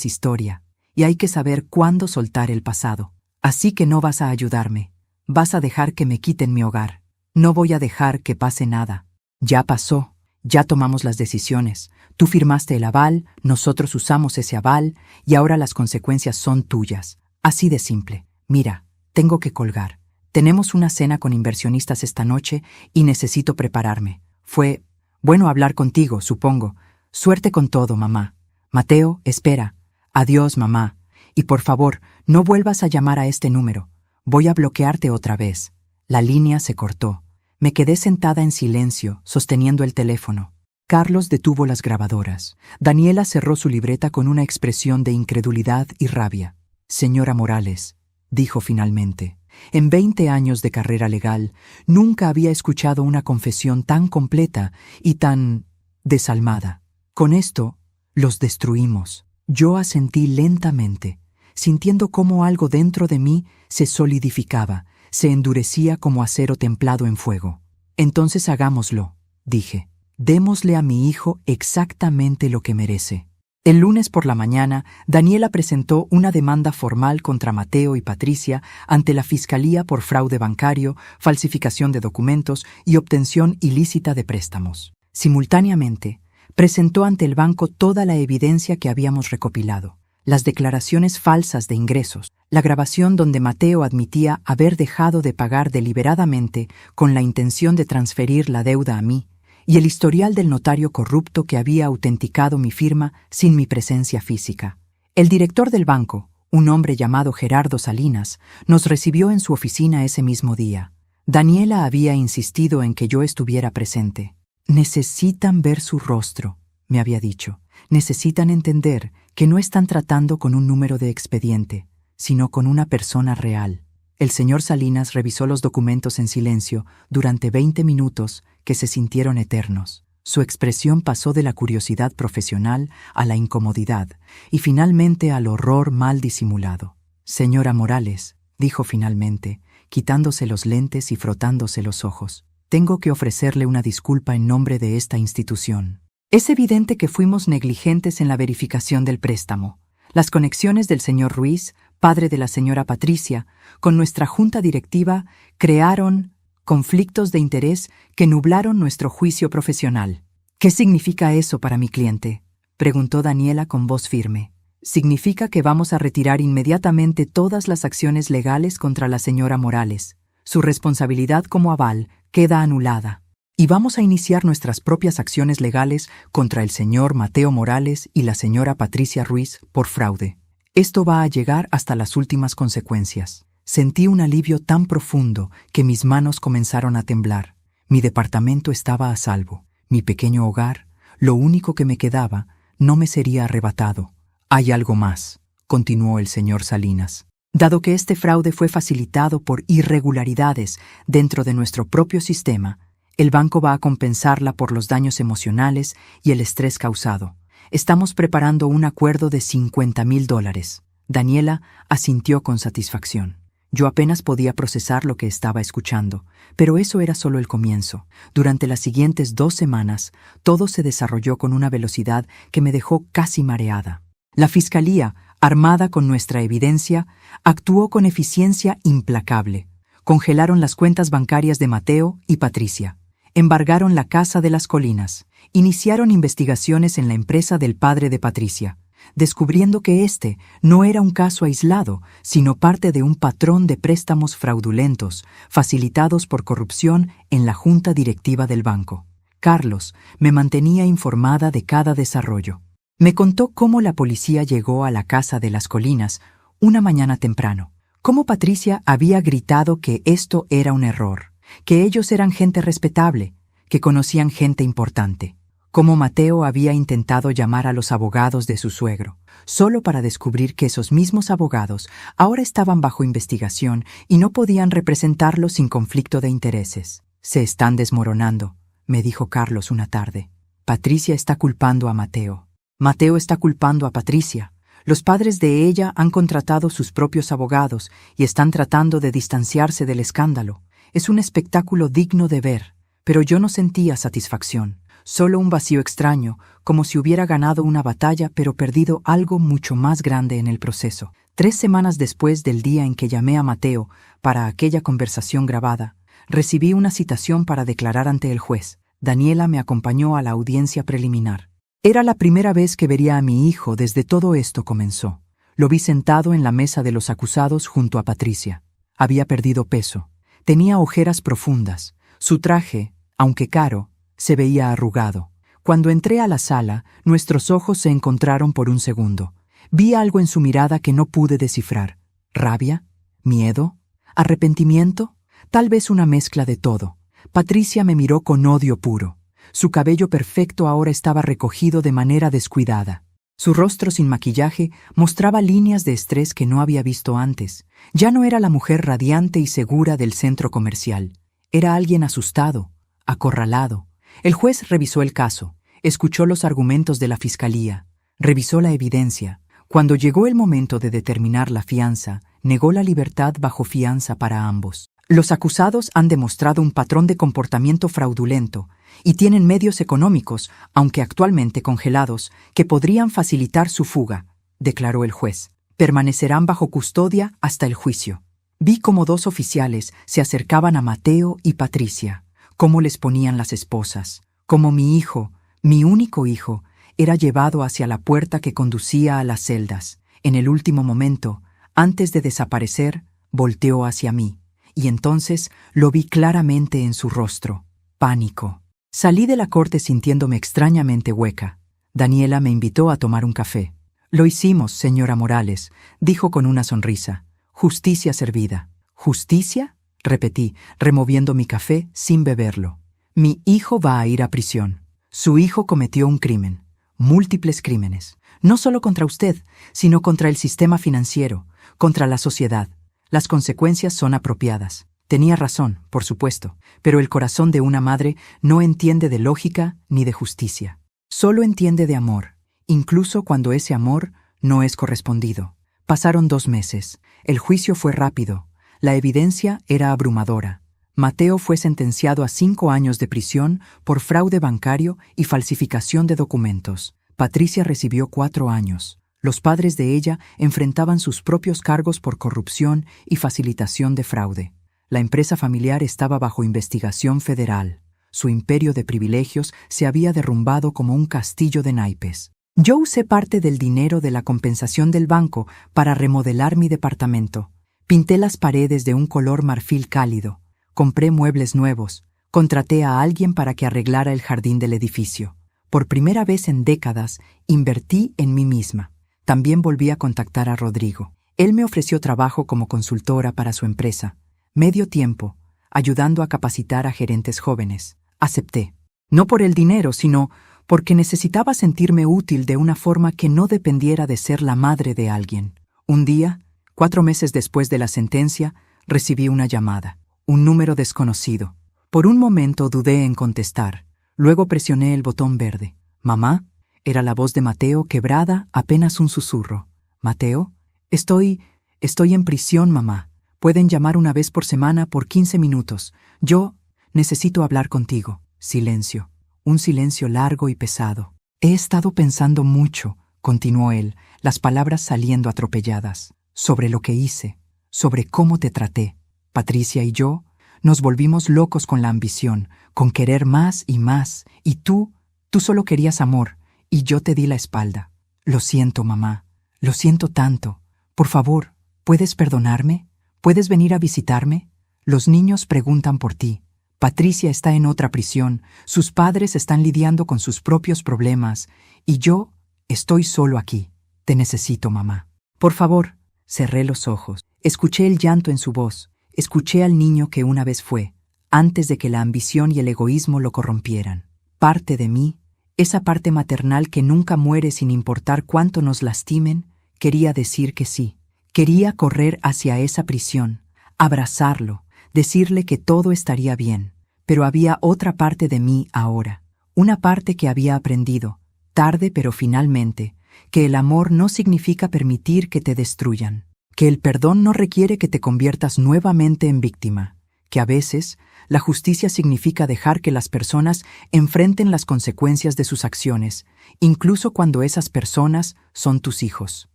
historia, y hay que saber cuándo soltar el pasado. Así que no vas a ayudarme. Vas a dejar que me quiten mi hogar. No voy a dejar que pase nada. Ya pasó. Ya tomamos las decisiones. Tú firmaste el aval, nosotros usamos ese aval, y ahora las consecuencias son tuyas. Así de simple. Mira, tengo que colgar. Tenemos una cena con inversionistas esta noche y necesito prepararme. Fue bueno hablar contigo, supongo. Suerte con todo, mamá. Mateo, espera. Adiós, mamá. Y por favor, no vuelvas a llamar a este número. Voy a bloquearte otra vez. La línea se cortó. Me quedé sentada en silencio, sosteniendo el teléfono. Carlos detuvo las grabadoras. Daniela cerró su libreta con una expresión de incredulidad y rabia. Señora Morales, dijo finalmente, en 20 años de carrera legal, nunca había escuchado una confesión tan completa y tan desalmada. Con esto, los destruimos. Yo asentí lentamente, sintiendo cómo algo dentro de mí se solidificaba, se endurecía como acero templado en fuego. Entonces hagámoslo, dije. Démosle a mi hijo exactamente lo que merece. El lunes por la mañana, Daniela presentó una demanda formal contra Mateo y Patricia ante la Fiscalía por fraude bancario, falsificación de documentos y obtención ilícita de préstamos. Simultáneamente, presentó ante el banco toda la evidencia que habíamos recopilado. Las declaraciones falsas de ingresos, la grabación donde Mateo admitía haber dejado de pagar deliberadamente con la intención de transferir la deuda a mí, y el historial del notario corrupto que había autenticado mi firma sin mi presencia física. El director del banco, un hombre llamado Gerardo Salinas, nos recibió en su oficina ese mismo día. Daniela había insistido en que yo estuviera presente. Necesitan ver su rostro, me había dicho. Necesitan entender que no están tratando con un número de expediente, sino con una persona real. El señor Salinas revisó los documentos en silencio durante 20 minutos que se sintieron eternos. Su expresión pasó de la curiosidad profesional a la incomodidad y finalmente al horror mal disimulado. Señora Morales, dijo finalmente, quitándose los lentes y frotándose los ojos, tengo que ofrecerle una disculpa en nombre de esta institución. Es evidente que fuimos negligentes en la verificación del préstamo. Las conexiones del señor Ruiz, padre de la señora Patricia, con nuestra junta directiva crearon conflictos de interés que nublaron nuestro juicio profesional. ¿Qué significa eso para mi cliente?, preguntó Daniela con voz firme. Significa que vamos a retirar inmediatamente todas las acciones legales contra la señora Morales. Su responsabilidad como aval queda anulada. Y vamos a iniciar nuestras propias acciones legales contra el señor Mateo Morales y la señora Patricia Ruiz por fraude. Esto va a llegar hasta las últimas consecuencias. Sentí un alivio tan profundo que mis manos comenzaron a temblar. Mi departamento estaba a salvo. Mi pequeño hogar, lo único que me quedaba, no me sería arrebatado. Hay algo más, continuó el señor Salinas. Dado que este fraude fue facilitado por irregularidades dentro de nuestro propio sistema, El banco va a compensarla por los daños emocionales y el estrés causado. Estamos preparando un acuerdo de $50,000. Daniela asintió con satisfacción. Yo apenas podía procesar lo que estaba escuchando, pero eso era solo el comienzo. Durante las siguientes 2 semanas, todo se desarrolló con una velocidad que me dejó casi mareada. La fiscalía, armada con nuestra evidencia, actuó con eficiencia implacable. Congelaron las cuentas bancarias de Mateo y Patricia. Embargaron la Casa de las Colinas. Iniciaron investigaciones en la empresa del padre de Patricia, descubriendo que este no era un caso aislado, sino parte de un patrón de préstamos fraudulentos, facilitados por corrupción en la junta directiva del banco. Carlos me mantenía informada de cada desarrollo. Me contó cómo la policía llegó a la Casa de las Colinas una mañana temprano, cómo Patricia había gritado que esto era un error, que ellos eran gente respetable, que conocían gente importante. Cómo Mateo había intentado llamar a los abogados de su suegro, solo para descubrir que esos mismos abogados ahora estaban bajo investigación y no podían representarlo sin conflicto de intereses. Se están desmoronando, me dijo Carlos una tarde. Patricia está culpando a Mateo. Mateo está culpando a Patricia. Los padres de ella han contratado sus propios abogados y están tratando de distanciarse del escándalo. Es un espectáculo digno de ver, pero yo no sentía satisfacción. Solo un vacío extraño, como si hubiera ganado una batalla pero perdido algo mucho más grande en el proceso. 3 semanas después del día en que llamé a Mateo para aquella conversación grabada, recibí una citación para declarar ante el juez. Daniela me acompañó a la audiencia preliminar. Era la primera vez que vería a mi hijo desde todo esto comenzó. Lo vi sentado en la mesa de los acusados junto a Patricia. Había perdido peso. Tenía ojeras profundas. Su traje, aunque caro, se veía arrugado. Cuando entré a la sala, nuestros ojos se encontraron por un segundo. Vi algo en su mirada que no pude descifrar. ¿Rabia? ¿Miedo? ¿Arrepentimiento? Tal vez una mezcla de todo. Patricia me miró con odio puro. Su cabello perfecto ahora estaba recogido de manera descuidada. Su rostro sin maquillaje mostraba líneas de estrés que no había visto antes. Ya no era la mujer radiante y segura del centro comercial. Era alguien asustado, acorralado. El juez revisó el caso, escuchó los argumentos de la fiscalía, revisó la evidencia. Cuando llegó el momento de determinar la fianza, negó la libertad bajo fianza para ambos. Los acusados han demostrado un patrón de comportamiento fraudulento y tienen medios económicos, aunque actualmente congelados, que podrían facilitar su fuga, declaró el juez. Permanecerán bajo custodia hasta el juicio. Vi cómo 2 oficiales se acercaban a Mateo y Patricia, cómo les ponían las esposas, cómo mi hijo, mi único hijo, era llevado hacia la puerta que conducía a las celdas. En el último momento, antes de desaparecer, volteó hacia mí, y entonces lo vi claramente en su rostro. Pánico. Salí de la corte sintiéndome extrañamente hueca. Daniela me invitó a tomar un café. Lo hicimos, señora Morales, dijo con una sonrisa. Justicia servida. ¿Justicia? Repetí, removiendo mi café sin beberlo. Mi hijo va a ir a prisión. Su hijo cometió un crimen. Múltiples crímenes. No solo contra usted, sino contra el sistema financiero, contra la sociedad. Las consecuencias son apropiadas. Tenía razón, por supuesto, pero el corazón de una madre no entiende de lógica ni de justicia. Solo entiende de amor, incluso cuando ese amor no es correspondido. Pasaron 2 meses. El juicio fue rápido. La evidencia era abrumadora. Mateo fue sentenciado a 5 años de prisión por fraude bancario y falsificación de documentos. Patricia recibió 4 años. Los padres de ella enfrentaban sus propios cargos por corrupción y facilitación de fraude. La empresa familiar estaba bajo investigación federal. Su imperio de privilegios se había derrumbado como un castillo de naipes. Yo usé parte del dinero de la compensación del banco para remodelar mi departamento. Pinté las paredes de un color marfil cálido. Compré muebles nuevos. Contraté a alguien para que arreglara el jardín del edificio. Por primera vez en décadas, invertí en mí misma. También volví a contactar a Rodrigo. Él me ofreció trabajo como consultora para su empresa. Medio tiempo, ayudando a capacitar a gerentes jóvenes. Acepté. No por el dinero, sino porque necesitaba sentirme útil de una forma que no dependiera de ser la madre de alguien. Un día, 4 meses después de la sentencia, recibí una llamada. Un número desconocido. Por un momento dudé en contestar. Luego presioné el botón verde. «Mamá», era la voz de Mateo, quebrada, apenas un susurro. «Mateo, estoy en prisión, mamá. Pueden llamar una vez por semana por 15 minutos. Yo necesito hablar contigo». Silencio. Un silencio largo y pesado. «He estado pensando mucho», continuó él, las palabras saliendo atropelladas, «sobre lo que hice, sobre cómo te traté. Patricia y yo nos volvimos locos con la ambición, con querer más, y tú solo querías amor, y yo te di la espalda. Lo siento, mamá, lo siento tanto. Por favor, ¿puedes perdonarme? ¿Puedes venir a visitarme? Los niños preguntan por ti. Patricia está en otra prisión, sus padres están lidiando con sus propios problemas, y yo estoy solo aquí. Te necesito, mamá. Por favor». Cerré los ojos. Escuché el llanto en su voz. Escuché al niño que una vez fue, antes de que la ambición y el egoísmo lo corrompieran. Parte de mí, esa parte maternal que nunca muere sin importar cuánto nos lastimen, quería decir que sí. Quería correr hacia esa prisión, abrazarlo, decirle que todo estaría bien. Pero había otra parte de mí ahora, una parte que había aprendido, tarde pero finalmente, que el amor no significa permitir que te destruyan, que el perdón no requiere que te conviertas nuevamente en víctima, que a veces la justicia significa dejar que las personas enfrenten las consecuencias de sus acciones, incluso cuando esas personas son tus hijos.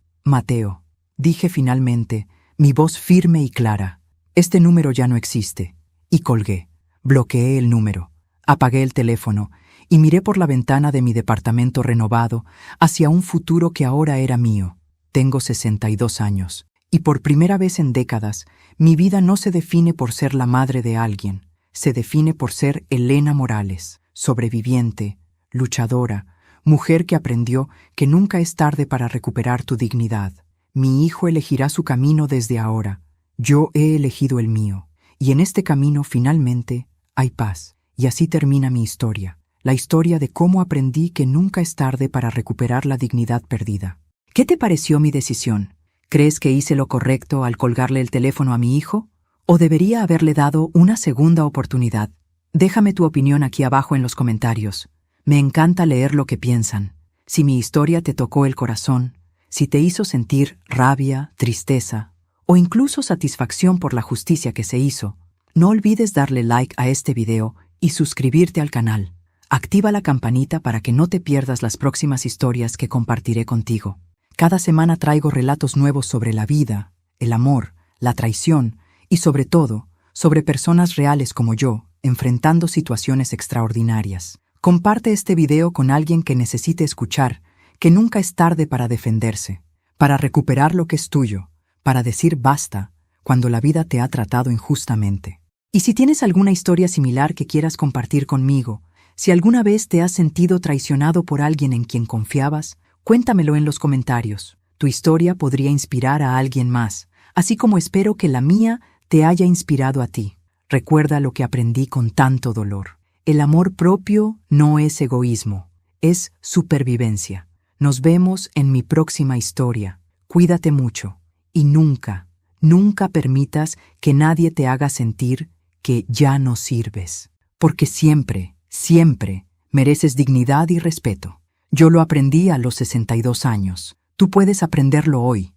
«Mateo», dije finalmente, mi voz firme y clara, «este número ya no existe». Y colgué. Bloqueé el número. Apagué el teléfono y miré por la ventana de mi departamento renovado hacia un futuro que ahora era mío. Tengo 62 años, y por primera vez en décadas, mi vida no se define por ser la madre de alguien, se define por ser Elena Morales, sobreviviente, luchadora, mujer que aprendió que nunca es tarde para recuperar tu dignidad. Mi hijo elegirá su camino desde ahora. Yo he elegido el mío, y en este camino finalmente hay paz. Y así termina mi historia, la historia de cómo aprendí que nunca es tarde para recuperar la dignidad perdida. ¿Qué te pareció mi decisión? ¿Crees que hice lo correcto al colgarle el teléfono a mi hijo? ¿O debería haberle dado una segunda oportunidad? Déjame tu opinión aquí abajo en los comentarios. Me encanta leer lo que piensan. Si mi historia te tocó el corazón, si te hizo sentir rabia, tristeza o incluso satisfacción por la justicia que se hizo, no olvides darle like a este video y suscribirte al canal. Activa la campanita para que no te pierdas las próximas historias que compartiré contigo. Cada semana traigo relatos nuevos sobre la vida, el amor, la traición y sobre todo, sobre personas reales como yo, enfrentando situaciones extraordinarias. Comparte este video con alguien que necesite escuchar que nunca es tarde para defenderse, para recuperar lo que es tuyo, para decir basta cuando la vida te ha tratado injustamente. Y si tienes alguna historia similar que quieras compartir conmigo, si alguna vez te has sentido traicionado por alguien en quien confiabas, cuéntamelo en los comentarios. Tu historia podría inspirar a alguien más, así como espero que la mía te haya inspirado a ti. Recuerda lo que aprendí con tanto dolor. El amor propio no es egoísmo, es supervivencia. Nos vemos en mi próxima historia. Cuídate mucho y nunca, nunca permitas que nadie te haga sentir que ya no sirves, porque siempre, siempre mereces dignidad y respeto. Yo lo aprendí a los 62 años. Tú puedes aprenderlo hoy.